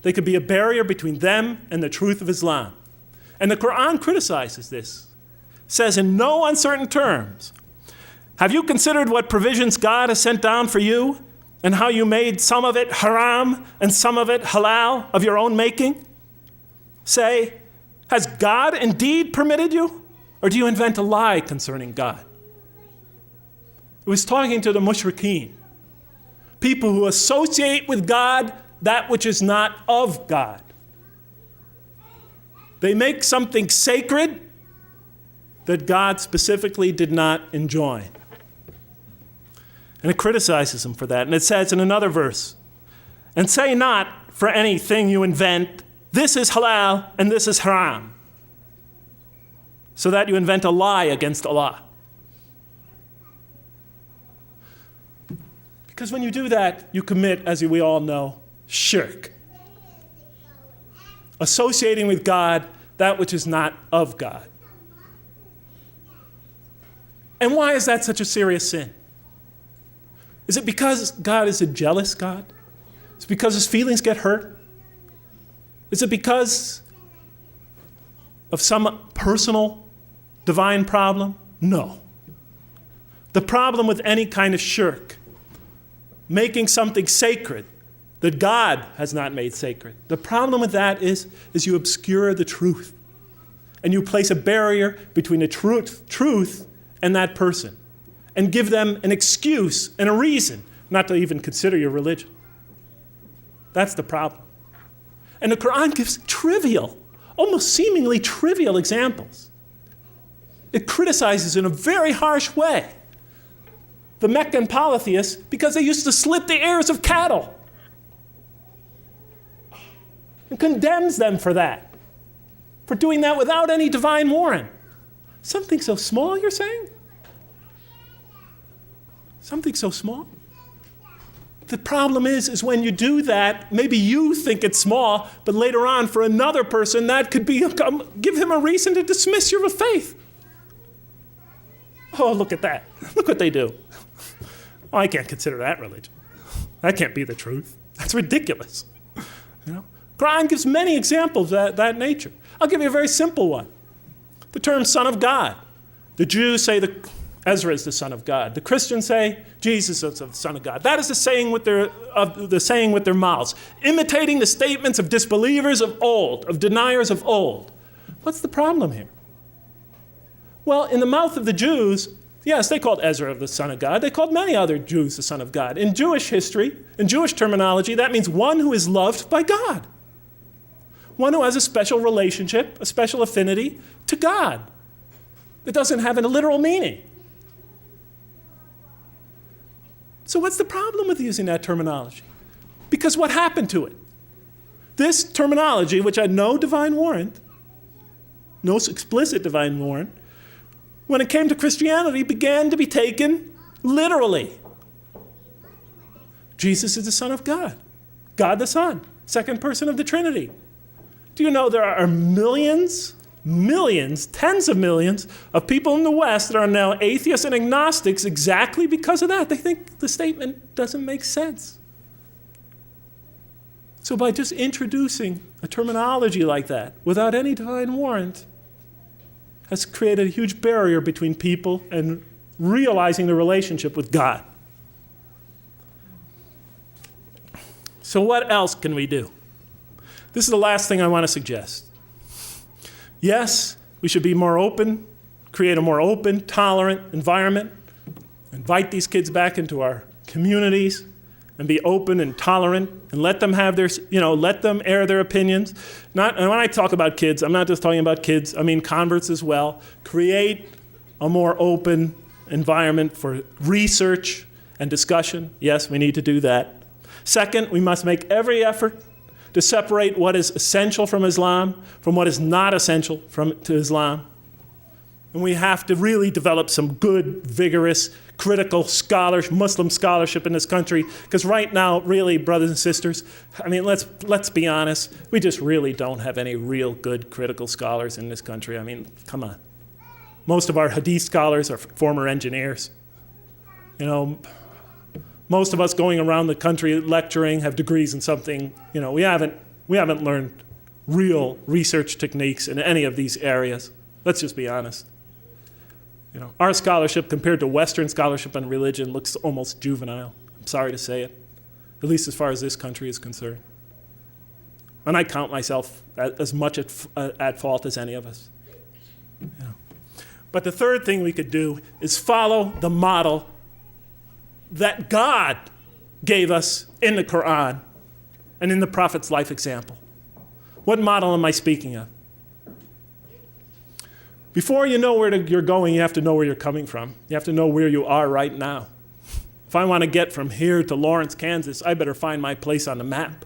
they could be a barrier between them and the truth of Islam. And the Quran criticizes this. Says in no uncertain terms, have you considered what provisions God has sent down for you and how you made some of it haram and some of it halal of your own making? Say, has God indeed permitted you, or do you invent a lie concerning God? It was talking to the mushrikeen, people who associate with God that which is not of God. They make something sacred that God specifically did not enjoin. And it criticizes them for that. And it says in another verse, and say not for anything you invent, this is halal and this is haram, so that you invent a lie against Allah. Because when you do that, you commit, as we all know, shirk. Associating with God that which is not of God. And why is that such a serious sin? Is it because God is a jealous God? Is it because his feelings get hurt? Is it because of some personal divine problem? No. The problem with any kind of shirk, making something sacred that God has not made sacred, the problem with that is you obscure the truth. And you place a barrier between the truth and that person, and give them an excuse and a reason not to even consider your religion. That's the problem. And the Quran gives trivial, almost seemingly trivial examples. It criticizes in a very harsh way the Meccan polytheists because they used to slit the ears of cattle. And condemns them for that, for doing that without any divine warrant. Something so small, you're saying? Something so small? The problem is when you do that, maybe you think it's small, but later on for another person, that could give him a reason to dismiss your faith. Oh, look at that. Look what they do. Oh, I can't consider that religion. That can't be the truth. That's ridiculous. You know? Quran gives many examples of that nature. I'll give you a very simple one. The term son of God. The Jews say Ezra is the son of God. The Christians say Jesus is the son of God. That is the saying with their mouths, imitating the statements of disbelievers of old, of deniers of old. What's the problem here? Well, in the mouth of the Jews, yes, they called Ezra the son of God. They called many other Jews the son of God. In Jewish history, in Jewish terminology, that means one who is loved by God. One who has a special relationship, a special affinity to God. It doesn't have a literal meaning. So what's the problem with using that terminology? Because what happened to it? This terminology, which had no divine warrant, no explicit divine warrant, when it came to Christianity, began to be taken literally. Jesus is the Son of God. God the Son, second person of the Trinity. Do you know there are millions, tens of millions of people in the West that are now atheists and agnostics exactly because of that? They think the statement doesn't make sense. So by just introducing a terminology like that without any divine warrant has created a huge barrier between people and realizing the relationship with God. So what else can we do? This is the last thing I want to suggest. Yes, we should be more open, create a more open, tolerant environment, invite these kids back into our communities, and be open and tolerant, and let them have their, let them air their opinions. And when I talk about kids, I'm not just talking about kids, I mean converts as well. Create a more open environment for research and discussion. Yes, we need to do that. Second, we must make every effort to separate what is essential from Islam from what is not essential to Islam. And we have to really develop some good, vigorous, critical Muslim scholarship in this country. Because right now, really, brothers and sisters, I mean, let's be honest, we just really don't have any real good critical scholars in this country. I mean, come on. Most of our hadith scholars are former engineers. Most of us going around the country lecturing have degrees in something. We haven't learned real research techniques in any of these areas. Let's just be honest. Our scholarship compared to Western scholarship on religion looks almost juvenile. I'm sorry to say it, at least as far as this country is concerned. And I count myself as much at fault as any of us. But the third thing we could do is follow the model that God gave us in the Quran and in the Prophet's life example. What model am I speaking of? Before you know where you're going, you have to know where you're coming from. You have to know where you are right now. If I want to get from here to Lawrence, Kansas, I better find my place on the map.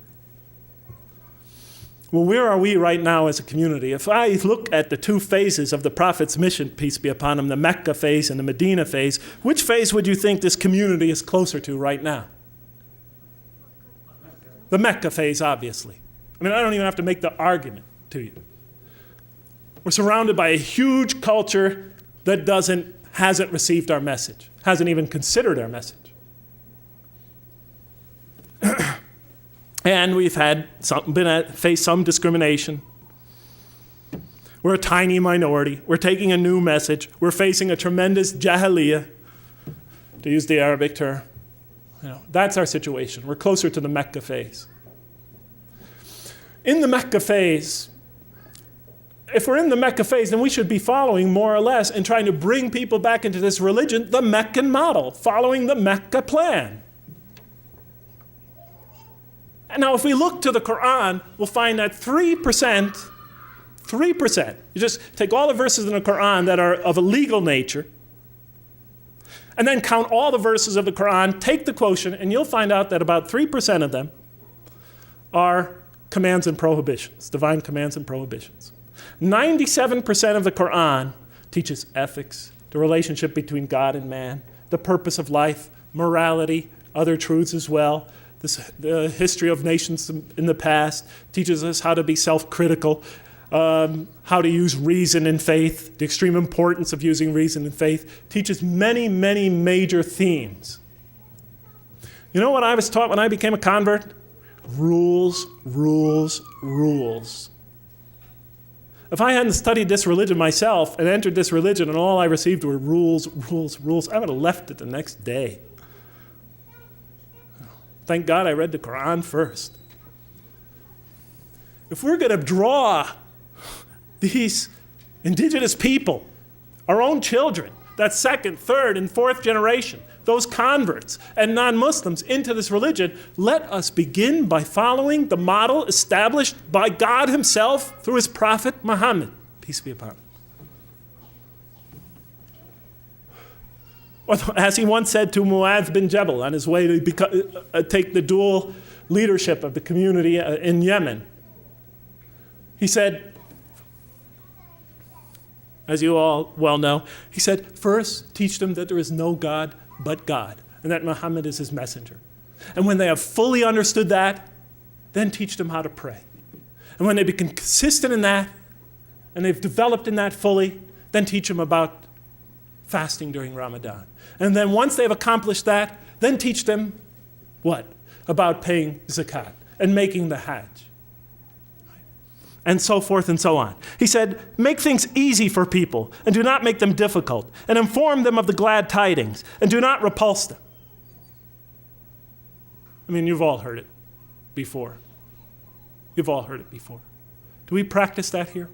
Well, where are we right now as a community? If I look at the two phases of the Prophet's mission, peace be upon him, the Mecca phase and the Medina phase, which phase would you think this community is closer to right now? The Mecca phase, obviously. I mean, I don't even have to make the argument to you. We're surrounded by a huge culture that hasn't received our message, hasn't even considered our message. And we've faced some discrimination. We're a tiny minority. We're taking a new message. We're facing a tremendous jahiliyyah, to use the Arabic term. That's our situation. We're closer to the Mecca phase. In the Mecca phase, if we're in the Mecca phase, then we should be following more or less and trying to bring people back into this religion, the Meccan model, following the Mecca plan. And now if we look to the Quran, we'll find that 3%, you just take all the verses in the Quran that are of a legal nature, and then count all the verses of the Quran, take the quotient, and you'll find out that about 3% of them are commands and prohibitions, divine commands and prohibitions. 97% of the Quran teaches ethics, the relationship between God and man, the purpose of life, morality, other truths as well. The history of nations in the past teaches us how to be self-critical, how to use reason and faith, the extreme importance of using reason and faith, teaches many, many major themes. You know what I was taught when I became a convert? Rules, rules, rules. If I hadn't studied this religion myself and entered this religion and all I received were rules, rules, rules, I would have left it the next day. Thank God I read the Quran first. If we're going to draw these indigenous people, our own children, that second, third, and fourth generation, those converts and non-Muslims into this religion, let us begin by following the model established by God himself through his prophet Muhammad, peace be upon him. As he once said to Mu'adh bin Jabal on his way to take the dual leadership of the community in Yemen, he said, as you all well know, he said, first teach them that there is no God but God, and that Muhammad is his messenger. And when they have fully understood that, then teach them how to pray. And when they become consistent in that, and they've developed in that fully, then teach them about fasting during Ramadan. And then once they've accomplished that, then teach them what? About paying zakat and making the hajj. And so forth and so on. He said, make things easy for people and do not make them difficult, and inform them of the glad tidings and do not repulse them. I mean, you've all heard it before. You've all heard it before. Do we practice that here?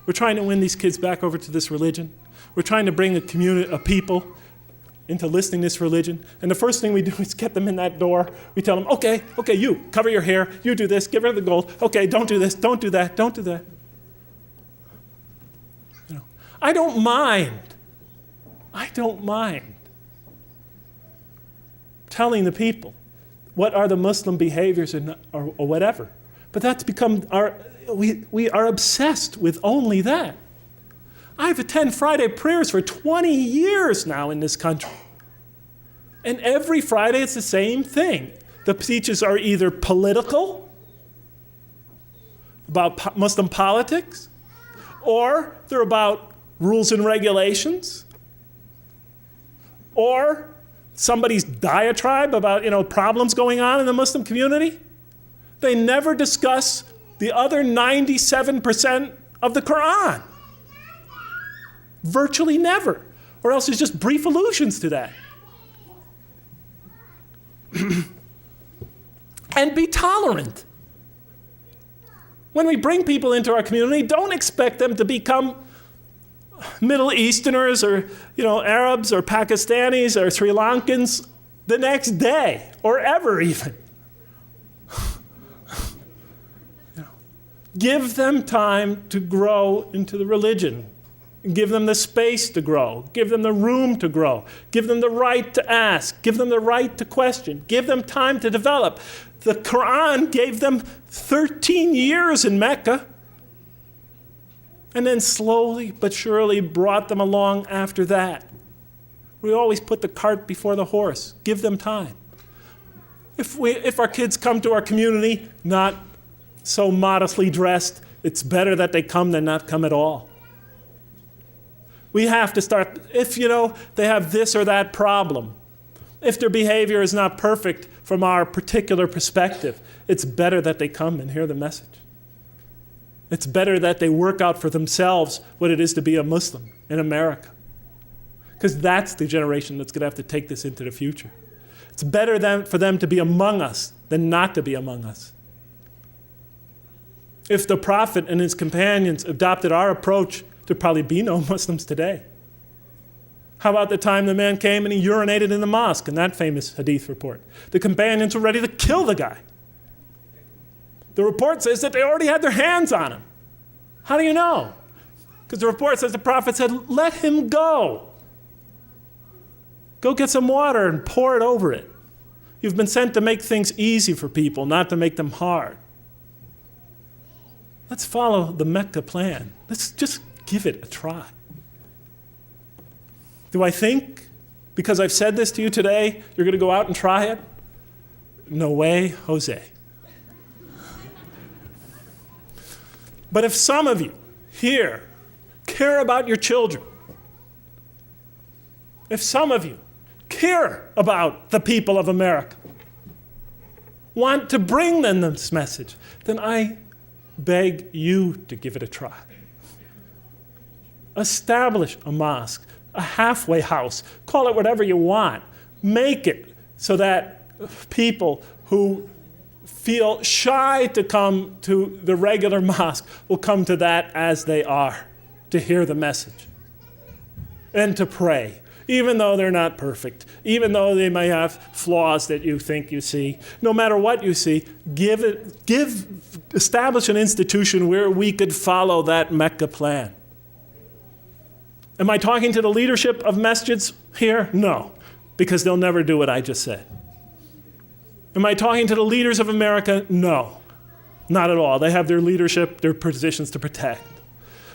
We're trying to win these kids back over to this religion. We're trying to bring a community, a people, into listening to this religion. And the first thing we do is get them in that door. We tell them, okay, you, cover your hair, you do this, get rid of the gold. Okay, don't do this, don't do that, don't do that. You know, I don't mind telling the people what are the Muslim behaviors or whatever. But that's become we are obsessed with only that. I've attended Friday prayers for 20 years now in this country. And every Friday it's the same thing. The speeches are either political, about Muslim politics, or they're about rules and regulations, or somebody's diatribe about, problems going on in the Muslim community. They never discuss the other 97% of the Quran. Virtually never. Or else there's just brief allusions to that. And be tolerant. When we bring people into our community, don't expect them to become Middle Easterners or Arabs or Pakistanis or Sri Lankans the next day or ever even. Give them time to grow into the religion. Give them the space to grow. Give them the room to grow. Give them the right to ask. Give them the right to question. Give them time to develop. The Quran gave them 13 years in Mecca and then slowly but surely brought them along after that. We always put the cart before the horse. Give them time. If our kids come to our community not so modestly dressed, it's better that they come than not come at all. We have to start, if they have this or that problem, if their behavior is not perfect from our particular perspective, it's better that they come and hear the message. It's better that they work out for themselves what it is to be a Muslim in America. Because that's the generation that's going to have to take this into the future. It's better for them to be among us than not to be among us. If the Prophet and his companions adopted our approach, there'd probably be no Muslims today. How about the time the man came and he urinated in the mosque in that famous hadith report? The companions were ready to kill the guy. The report says that they already had their hands on him. How do you know? Because the report says the Prophet said, let him go. Go get some water and pour it over it. You've been sent to make things easy for people, not to make them hard. Let's follow the Mecca plan. Let's just give it a try. Do I think, because I've said this to you today, you're going to go out and try it? No way, Jose. But if some of you here care about your children, if some of you care about the people of America, want to bring them this message, then I beg you to give it a try. Establish a mosque, a halfway house, call it whatever you want. Make it so that people who feel shy to come to the regular mosque will come to that as they are, to hear the message and to pray. Even though they're not perfect, even though they may have flaws that you think you see, no matter what you see, establish an institution where we could follow that Mecca plan. Am I talking to the leadership of masjids here? No, because they'll never do what I just said. Am I talking to the leaders of America? No, not at all. They have their leadership, their positions to protect.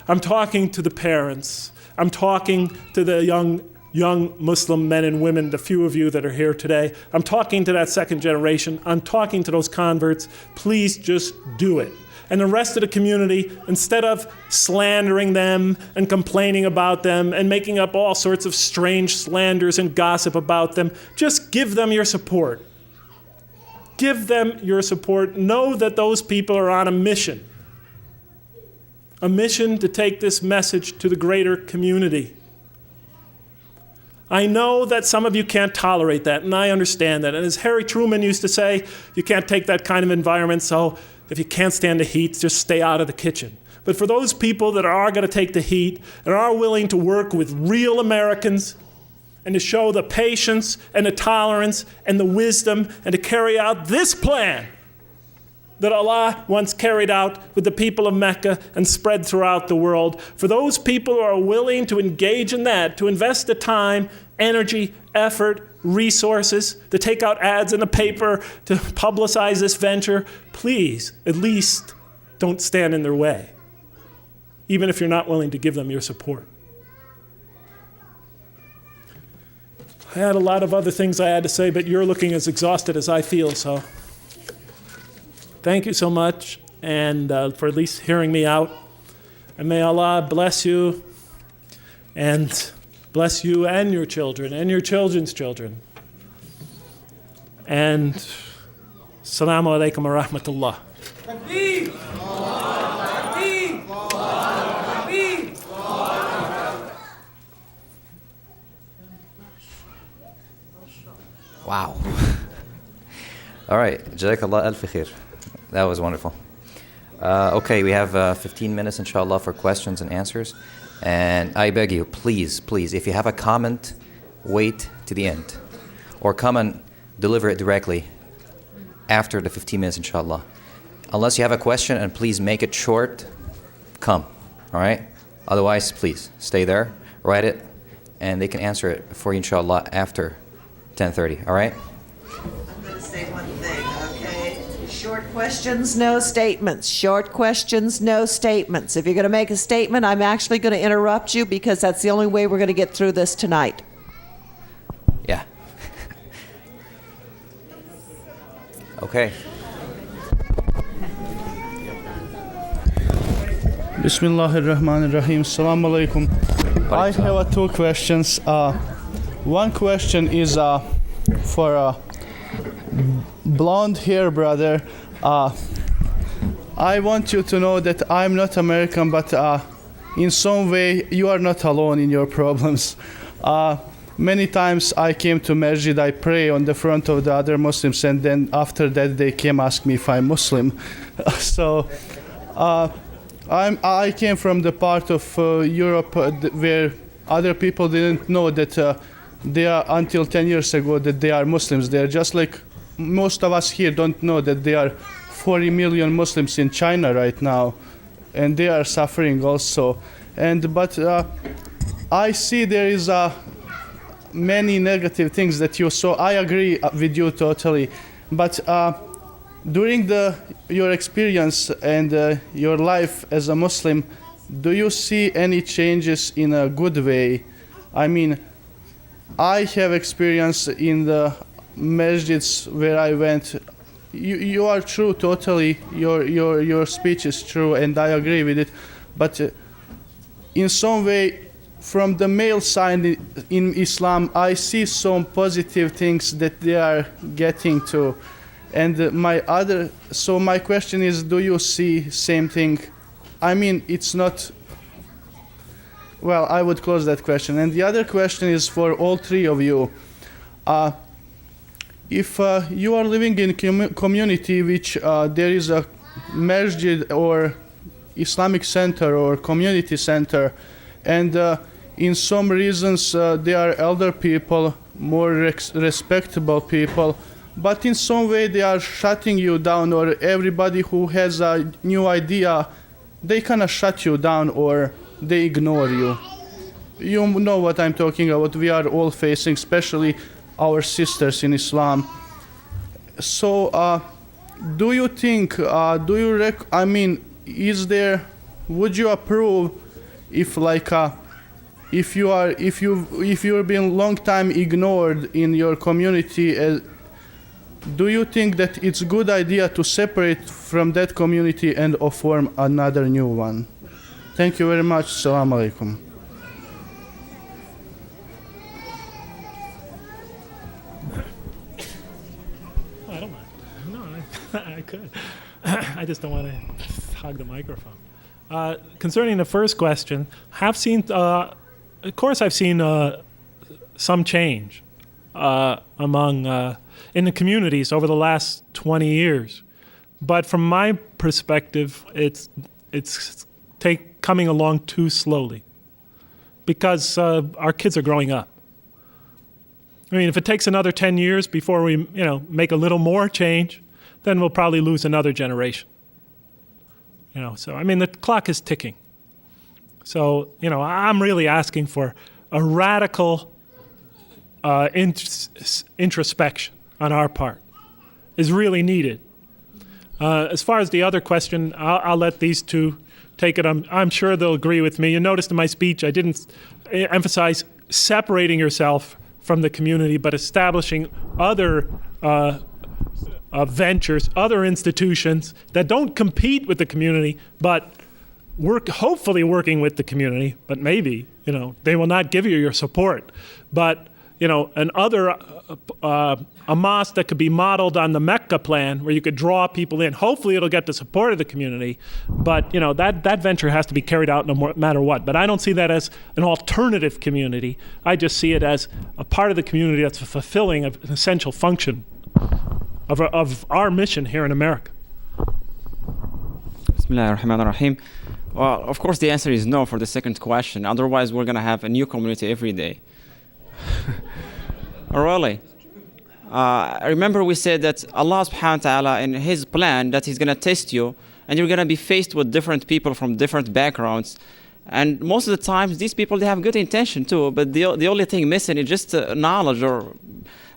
I'm talking to the parents. I'm talking to the young Muslim men and women, the few of you that are here today. I'm talking to that second generation. I'm talking to those converts. Please just do it. And the rest of the community, instead of slandering them and complaining about them and making up all sorts of strange slanders and gossip about them, just give them your support. Give them your support. Know that those people are on a mission to take this message to the greater community. I know that some of you can't tolerate that, and I understand that. And as Harry Truman used to say, you can't take that kind of environment, so if you can't stand the heat, just stay out of the kitchen. But for those people that are going to take the heat and are willing to work with real Americans and to show the patience and the tolerance and the wisdom and to carry out this plan that Allah once carried out with the people of Mecca and spread throughout the world, for those people who are willing to engage in that, to invest the time, energy, effort, resources, to take out ads in the paper, to publicize this venture, please, at least don't stand in their way, even if you're not willing to give them your support. I had a lot of other things I had to say, but you're looking as exhausted as I feel, so thank you so much, and for at least hearing me out. And may Allah bless you, and bless you and your children, and your children's children. And Assalamu alaikum wa rahmatullah. Wow. All right. Jazakallah alfi khair. That was wonderful. Okay, we have 15 minutes, inshallah, for questions and answers. And I beg you, please, if you have a comment, wait to the end. Or come and deliver it directly after the 15 minutes, inshallah. Unless you have a question, and please make it short, come. All right? Otherwise, please, stay there, write it, and they can answer it for you, inshallah, after 10:30. All right? I'm going to say one thing, okay? Short questions, no statements. Short questions, no statements. If you're going to make a statement, I'm actually going to interrupt you because that's the only way we're going to get through this tonight. Yeah. Okay. Bismillahirrahmanirrahim. Assalamu alaikum. I have two questions. One question is for a blonde hair brother. I want you to know that I'm not American, but in some way you are not alone in your problems. Many times I came to masjid, I pray on the front of the other Muslims, and then after that they came ask me if I'm Muslim. So I came from the part of Europe where other people didn't know that they are, until 10 years ago, that they are Muslims. They are just like most of us here don't know that there are 40 million Muslims in China right now, and they are suffering also. But I see there is many negative things that you saw. I agree with you totally, but during your experience and your life as a Muslim, do you see any changes in a good way? I mean, I have experience in the masjids where I went. You are true totally. Your speech is true, and I agree with it. But in some way, from the male side in Islam, I see some positive things that they are getting to. And my question is, do you see same thing? I mean, it's not. Well, I would close that question. And the other question is for all three of you. If you are living in a community which there is a masjid or Islamic center or community center, and in some reasons they are elder people, more respectable people, but in some way they are shutting you down, or everybody who has a new idea, they kind of shut you down or they ignore you. You know what I'm talking about. We are all facing, especially our sisters in Islam. So, do you think? I mean, would you approve if, like, if you've been long time ignored in your community? Do you think that it's a good idea to separate from that community and form another new one? Thank you very much. Assalamu alaikum. I don't mind. No, I could. I just don't want to hog the microphone. Concerning the first question, of course I've seen some change among in the communities over the last 20 years. But from my perspective, it's coming along too slowly because our kids are growing up. I mean, if it takes another 10 years before we, make a little more change, then we'll probably lose another generation. So I mean, the clock is ticking. So, I'm really asking for a radical introspection on our part is really needed. As far as the other question, I'll let these two take it. I'm sure they'll agree with me. You noticed in my speech I didn't emphasize separating yourself from the community, but establishing other ventures, other institutions that don't compete with the community, but hopefully working with the community, but maybe, they will not give you your support. But, a mosque that could be modeled on the Mecca plan where you could draw people in. Hopefully it'll get the support of the community, but, that venture has to be carried out no matter what. But I don't see that as an alternative community. I just see it as a part of the community that's fulfilling an essential function of our mission here in America. Bismillah ar-Rahman ar-Rahim. Well, of course, the answer is no for the second question. Otherwise, we're going to have a new community every day. Really? Remember we said that Allah subhanahu wa ta'ala in His plan that He's going to test you and you're going to be faced with different people from different backgrounds. And most of the times, these people, they have good intention too, but the only thing missing is just knowledge, or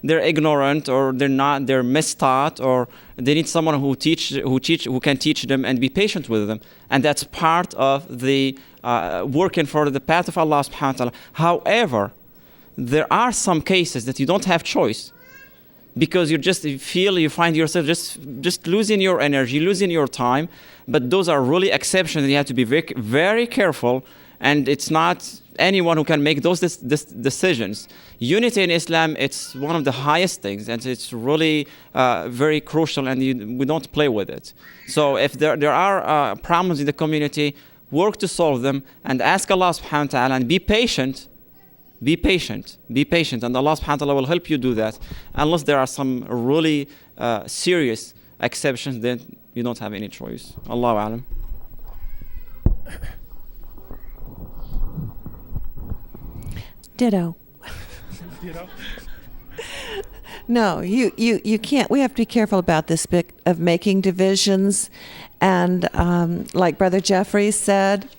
they're ignorant, or they're mistaught, or they need someone who can teach them and be patient with them. And that's part of the working for the path of Allah subhanahu wa ta'ala. However, there are some cases that you don't have choice, because you find yourself just losing your energy, losing your time. But those are really exceptions. You have to be very, very careful, and it's not anyone who can make those decisions. Unity in Islam, it's one of the highest things, and it's really very crucial, and we don't play with it. So if there are problems in the community, work to solve them, and ask Allah subhanahu wa ta'ala, and be patient. Be patient, and Allah subhanahu wa ta'ala will help you do that. Unless there are some really serious exceptions, then you don't have any choice. Allahu alam. Ditto. No, you can't. We have to be careful about this bit of making divisions. And like Brother Jeffrey said,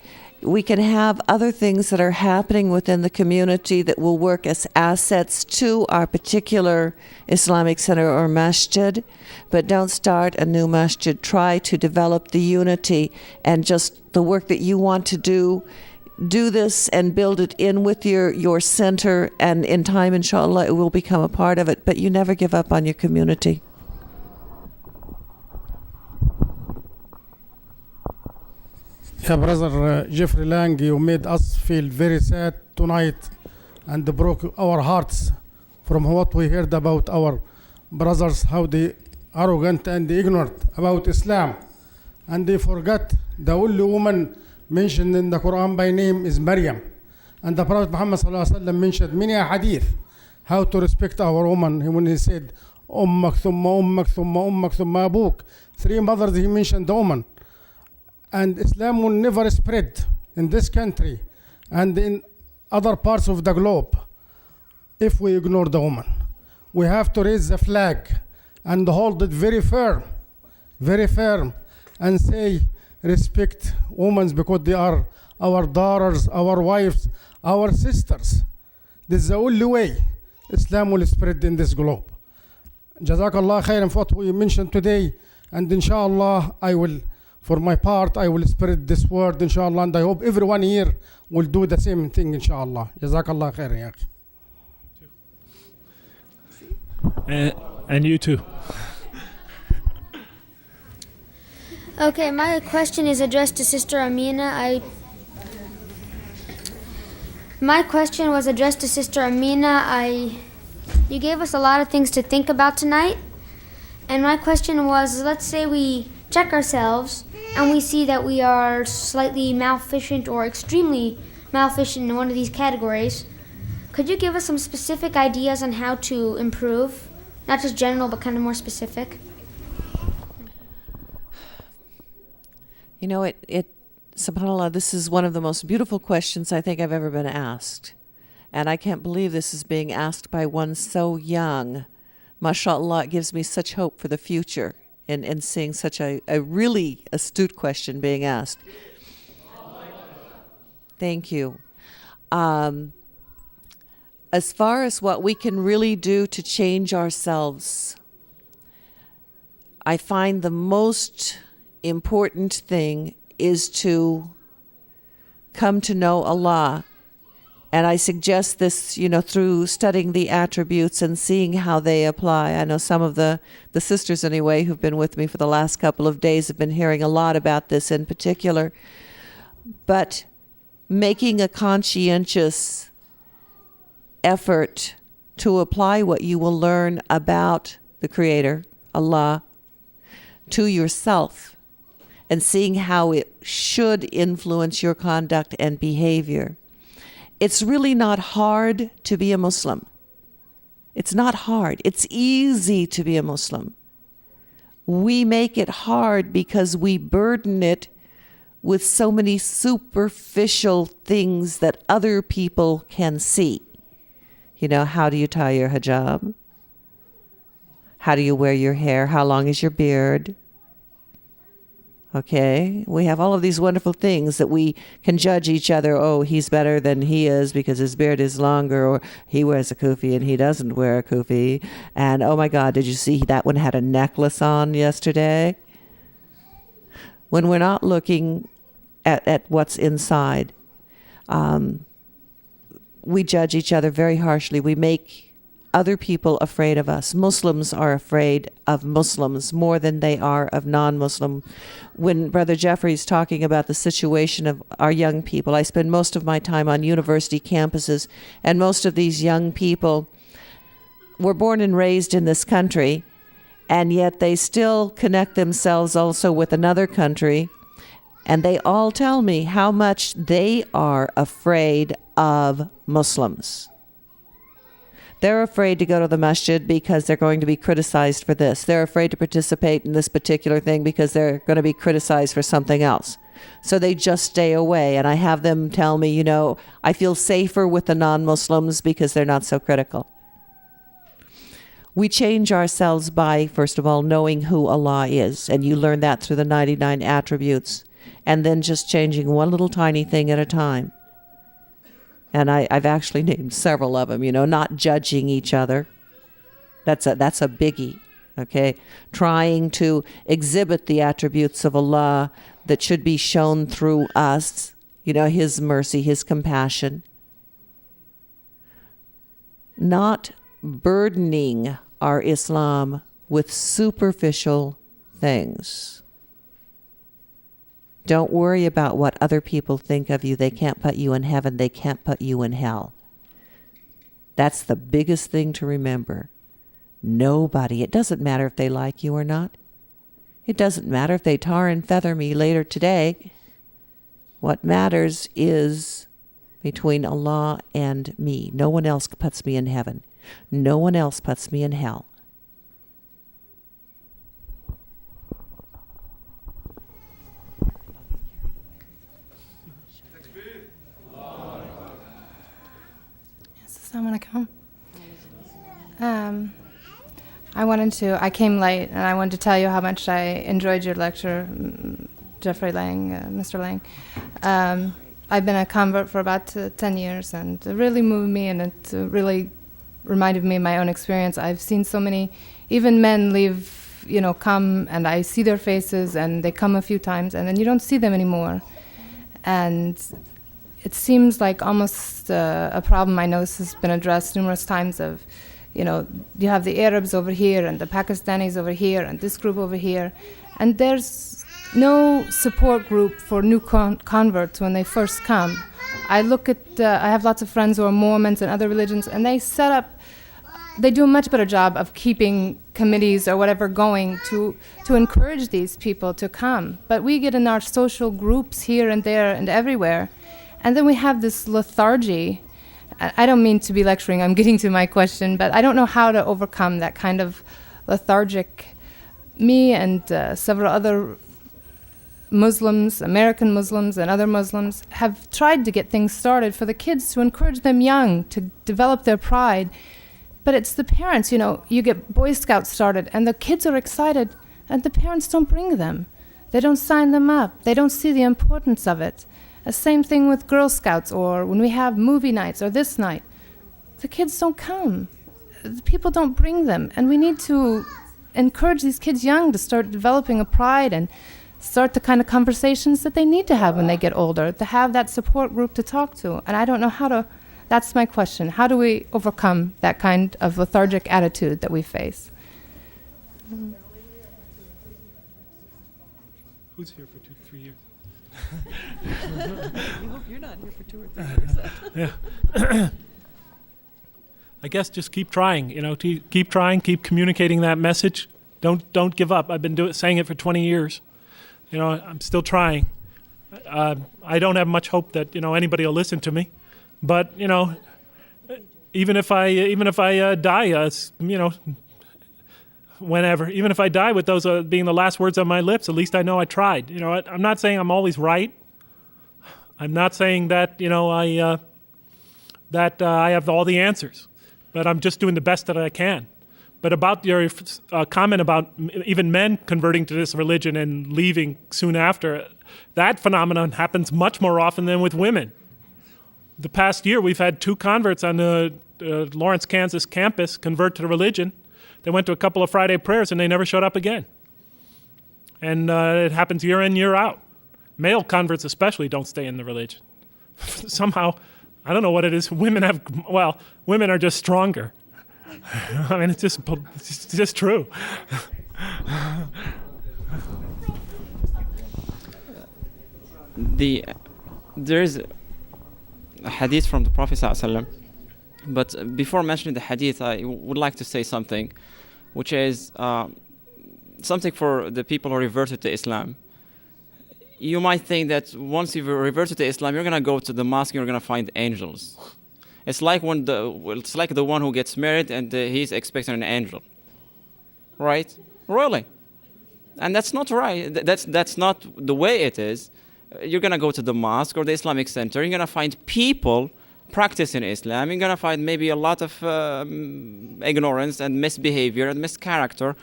we can have other things that are happening within the community that will work as assets to our particular Islamic center or masjid, but don't start a new masjid. Try to develop the unity and just the work that you want to do this and build it in with your center, and in time, inshallah, it will become a part of it, but you never give up on your community. Yeah, Brother Jeffrey Lang, you made us feel very sad tonight and broke our hearts from what we heard about our brothers, how they arrogant and ignorant about Islam. And they forgot the only woman mentioned in the Quran by name is Maryam. And the Prophet Muhammad ﷺ mentioned many a hadith how to respect our woman. When he said, Ummak, thumma ummak, thumma ummak, thumma abuk. 3 mothers he mentioned the woman. And Islam will never spread in this country and in other parts of the globe if we ignore the woman. We have to raise the flag and hold it very firm, and say, respect women because they are our daughters, our wives, our sisters. This is the only way Islam will spread in this globe. Jazakallah khairan for what we mentioned today, and inshallah for my part, I will spread this word, inshallah, and I hope everyone here will do the same thing, inshallah. Jazakallah khairan, ya akhi. And you too. Okay, my question is addressed to Sister Amina. My question was addressed to Sister Amina. You gave us a lot of things to think about tonight. And my question was, let's say we check ourselves and we see that we are slightly malfeasant or extremely malfeasant in one of these categories. Could you give us some specific ideas on how to improve? Not just general, but kind of more specific. You know, SubhanAllah, this is one of the most beautiful questions I think I've ever been asked. And I can't believe this is being asked by one so young. MashaAllah, it gives me such hope for the future in seeing such a really astute question being asked. Thank you. As far as what we can really do to change ourselves, I find the most important thing is to come to know Allah. And I suggest this, through studying the attributes and seeing how they apply. I know some of the sisters, anyway, who've been with me for the last couple of days have been hearing a lot about this in particular. But making a conscientious effort to apply what you will learn about the Creator, Allah, to yourself, and seeing how it should influence your conduct and behavior. It's really not hard to be a Muslim. It's not hard. It's easy to be a Muslim. We make it hard because we burden it with so many superficial things that other people can see. How do you tie your hijab? How do you wear your hair? How long is your beard? Okay, we have all of these wonderful things that we can judge each other. Oh, he's better than he is because his beard is longer, or he wears a kufi and he doesn't wear a kufi. And oh my God, did you see that one had a necklace on yesterday? When we're not looking at what's inside, we judge each other very harshly. We make other people afraid of us. Muslims are afraid of Muslims more than they are of non-Muslim. When Brother Jeffrey's talking about the situation of our young people, I spend most of my time on university campuses, and most of these young people were born and raised in this country, and yet they still connect themselves also with another country, and they all tell me how much they are afraid of Muslims. They're afraid to go to the masjid because they're going to be criticized for this. They're afraid to participate in this particular thing because they're going to be criticized for something else. So they just stay away. And I have them tell me, I feel safer with the non-Muslims because they're not so critical. We change ourselves by, first of all, knowing who Allah is. And you learn that through the 99 attributes. And then just changing one little tiny thing at a time. And I've actually named several of them, not judging each other. That's a biggie, okay? Trying to exhibit the attributes of Allah that should be shown through us, His mercy, His compassion. Not burdening our Islam with superficial things. Don't worry about what other people think of you. They can't put you in heaven. They can't put you in hell. That's the biggest thing to remember. Nobody. It doesn't matter if they like you or not. It doesn't matter if they tar and feather me later today. What matters is between Allah and me. No one else puts me in heaven. No one else puts me in hell. Assalamualaikum. I came late, and I wanted to tell you how much I enjoyed your lecture, Jeffrey Lang, Mr. Lang. I've been a convert for about 10 years, and it really moved me, and it really reminded me of my own experience. I've seen so many, even men leave, come, and I see their faces, and they come a few times, and then you don't see them anymore. And it seems like almost a problem I know this has been addressed numerous times of, you have the Arabs over here and the Pakistanis over here and this group over here. And there's no support group for new converts when they first come. I have lots of friends who are Mormons and other religions, and they do a much better job of keeping committees or whatever going to encourage these people to come. But we get in our social groups here and there and everywhere. And then we have this lethargy I don't mean to be lecturing, I'm getting to my question, but I don't know how to overcome that kind of lethargic. Me and several other Muslims, American Muslims and other Muslims, have tried to get things started for the kids to encourage them young to develop their pride. But it's the parents, you know, you get Boy Scouts started and the kids are excited and the parents don't bring them. They don't sign them up. They don't see the importance of it. The same thing with Girl Scouts or when we have movie nights or this night. The kids don't come. The people don't bring them. And we need to encourage these kids young to start developing a pride and start the kind of conversations that they need to have when they get older, to have that support group to talk to. And I don't know how to, that's my question. How do we overcome that kind of lethargic attitude that we face? Who's here for 2-3 years? You hope you're not here for 2 or 3 years. Yeah. I guess just keep trying, you know, keep trying, keep communicating that message. Don't give up. I've been saying it for 20 years. You know, I'm still trying. I don't have much hope that, you know, anybody will listen to me. But, you know, even if I die, you know, whenever, even if I die with those being the last words on my lips, at least I know I tried. You know, I'm not saying I'm always right. I'm not saying that, you know, I have all the answers. But I'm just doing the best that I can. But about your comment about even men converting to this religion and leaving soon after, that phenomenon happens much more often than with women. The past year, we've had 2 converts on the Lawrence, Kansas campus convert to the religion. They went to a couple of Friday prayers and they never showed up again. And it happens year in, year out. Male converts especially don't stay in the religion. Somehow, I don't know what it is. Women are just stronger. I mean, it's just true. There is a hadith from the Prophet ﷺ, but before mentioning the hadith, I would like to say something, which is something for the people who reverted to Islam. You might think that once you've reverted to Islam, you're going to go to the mosque and you're going to find angels. It's like the one who gets married and he's expecting an angel, right? Really, and that's not right. That's not the way it is. You're gonna go to the mosque or the Islamic center. You're gonna find people practicing Islam. You're gonna find maybe a lot of ignorance and misbehavior and mischaracter,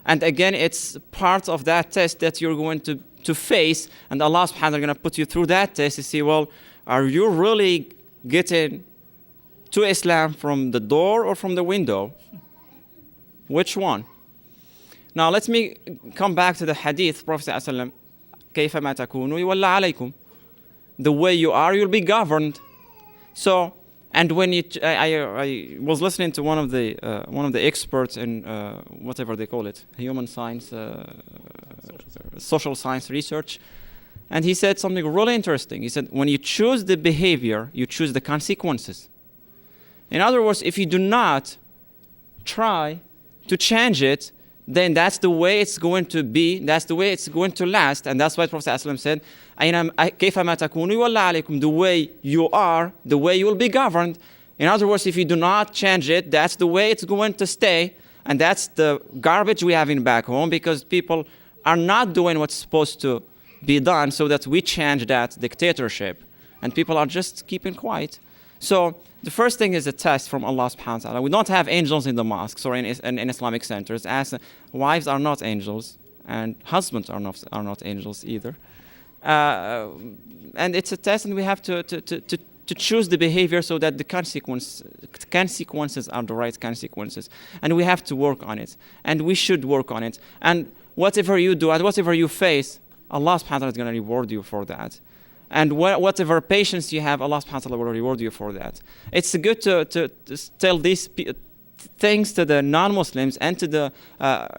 and again, it's part of that test that you're going to face. And Allah Subhanahu wa Taala is gonna put you through that test to see, well, are you really getting to Islam from the door or from the window? Which one? Now let me come back to the hadith. Prophet ﷺ, كيفما تكونوا يولى عليكم. The way you are, you'll be governed. So, and when I was listening to one of the experts in whatever they call it, human science, social science research, and he said something really interesting. He said, when you choose the behavior, you choose the consequences. In other words, if you do not try to change it, then that's the way it's going to be, that's the way it's going to last. And that's why Prophet ﷺ said, كَيْفَمَا تَكُونُوا يُوَلَّى عَلَيْكُمْ. The way you are, the way you will be governed. In other words, if you do not change it, that's the way it's going to stay. And that's the garbage we have in back home, because people are not doing what's supposed to be done, so that we change that dictatorship. And people are just keeping quiet. So the first thing is a test from Allah subhanahu wa ta'ala. We don't have angels in the mosques or in Islamic centers. As wives are not angels, and husbands are not angels either. And it's a test, and we have to choose the behavior so that the consequences are the right consequences. And we have to work on it. And we should work on it. And whatever you do and whatever you face, Allah subhanahu wa ta'ala is going to reward you for that. And whatever patience you have, Allah subhanahu wa ta'ala will reward you for that. It's good to tell these things to the non-Muslims and to the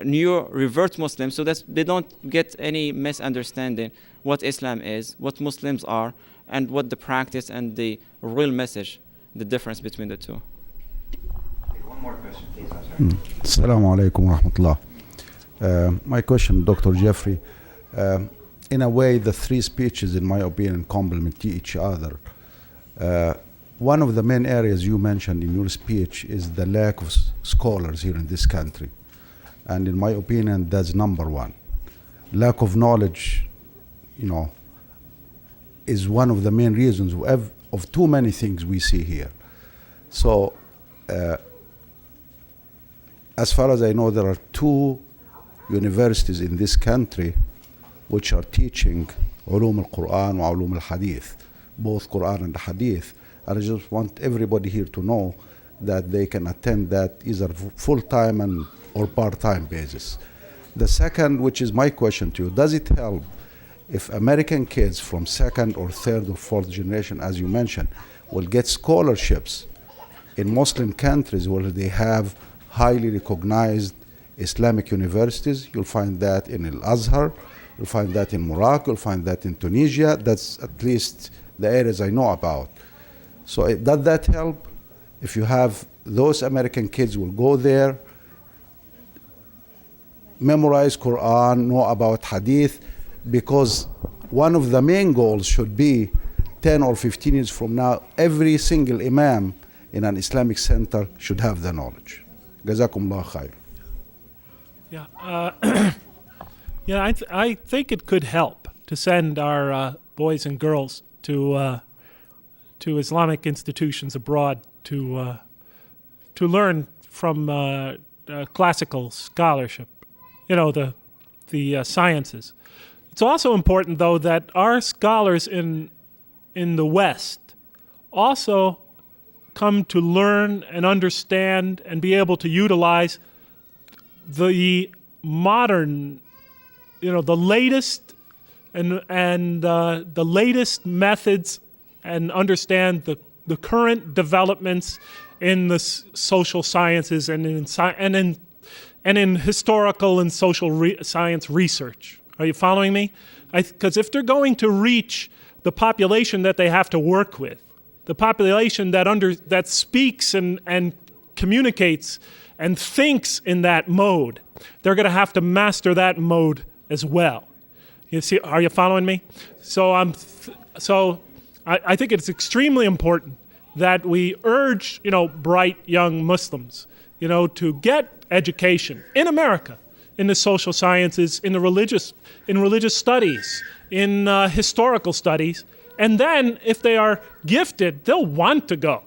new revert Muslims, so that they don't get any misunderstanding what Islam is, what Muslims are, and what the practice and the real message, the difference between the two. One more question, please. Assalamu alaikum wa rahmatullah. My question, Dr. Jeffrey. In a way, the three speeches, in my opinion, complement each other. one of the main areas you mentioned in your speech is the lack of scholars here in this country. And in my opinion, that's number one. Lack of knowledge, is one of the main reasons of too many things we see here. So, as far as I know, there are 2 universities in this country which are teaching علوم القرآن وعلوم الحديث, both Quran and Hadith. And I just want everybody here to know that they can attend that either full-time or part-time basis. The second, which is my question to you, does it help if American kids from 2nd or 3rd or 4th generation, as you mentioned, will get scholarships in Muslim countries where they have highly recognized Islamic universities? You'll find that in Al-Azhar, you'll find that in Morocco, you'll find that in Tunisia. That's at least the areas I know about. So does that help? If you have those American kids will go there, memorize Quran, know about Hadith, because one of the main goals should be 10 or 15 years from now, every single imam in an Islamic center should have the knowledge. Jazakumullah khair. Yeah, I think it could help to send our boys and girls to Islamic institutions abroad to learn from classical scholarship, the sciences. It's also important, though, that our scholars in the West also come to learn and understand and be able to utilize the modern, the latest and the latest methods, and understand the current developments in the social sciences and in historical and social science research. Are you following me? Because if they're going to reach the population that they have to work with, the population that speaks and communicates and thinks in that mode, they're going to have to master that mode as well. You see? Are you following me? So I think it's extremely important that we urge, bright young Muslims, to get education in America, in the social sciences, in religious studies, in historical studies, and then if they are gifted, they'll want to go.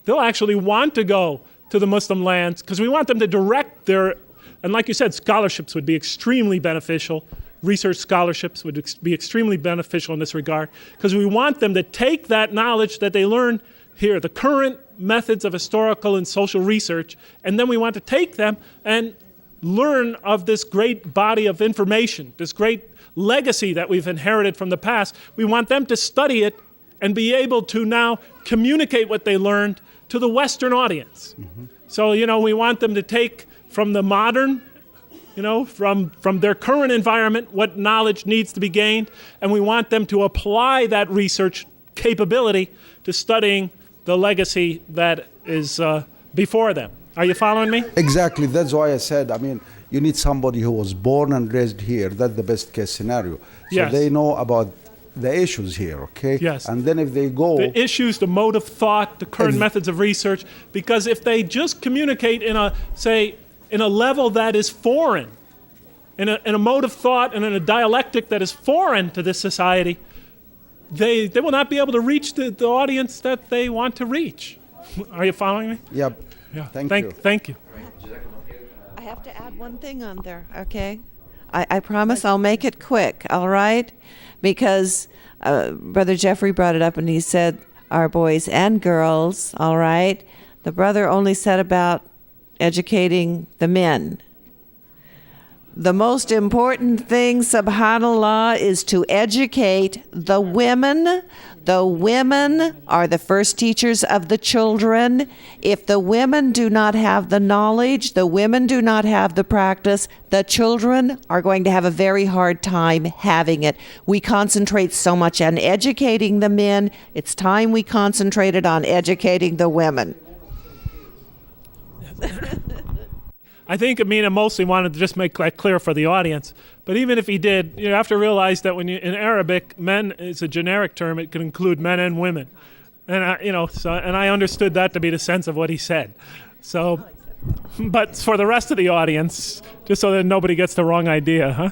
They'll actually want to go to the Muslim lands because we want them to direct and like you said, scholarships would be extremely beneficial. Research scholarships would be extremely beneficial in this regard because we want them to take that knowledge that they learn here, the current methods of historical and social research, and then we want to take them and learn of this great body of information, this great legacy that we've inherited from the past. We want them to study it and be able to now communicate what they learned to the Western audience. Mm-hmm. So, we want them to take from the modern, from their current environment, what knowledge needs to be gained, and we want them to apply that research capability to studying the legacy that is before them. Are you following me? Exactly. That's why I said, you need somebody who was born and raised here. That's the best case scenario. So yes. They know about the issues here, okay? Yes. And then if they go... The issues, the mode of thought, the current methods of research, because if they just communicate in a level that is foreign, in a mode of thought and in a dialectic that is foreign to this society, they will not be able to reach the audience that they want to reach. Are you following me? Yep. Yeah. Thank you. I have to add one thing on there, okay? I promise I'll make it quick, all right? Because Brother Jeffrey brought it up and he said our boys and girls, all right? The brother only said about educating the men. The most important thing, subhanAllah, is to educate the women. The women are the first teachers of the children. If the women do not have the knowledge, the women do not have the practice, the children are going to have a very hard time having it. We concentrate so much on educating the men. It's time we concentrated on educating the women. I think Amina mostly wanted to just make that clear for the audience. But even if he did, you have to realize that in Arabic, men is a generic term. It can include men and women. And I understood that to be the sense of what he said. So, but for the rest of the audience, just so that nobody gets the wrong idea, huh?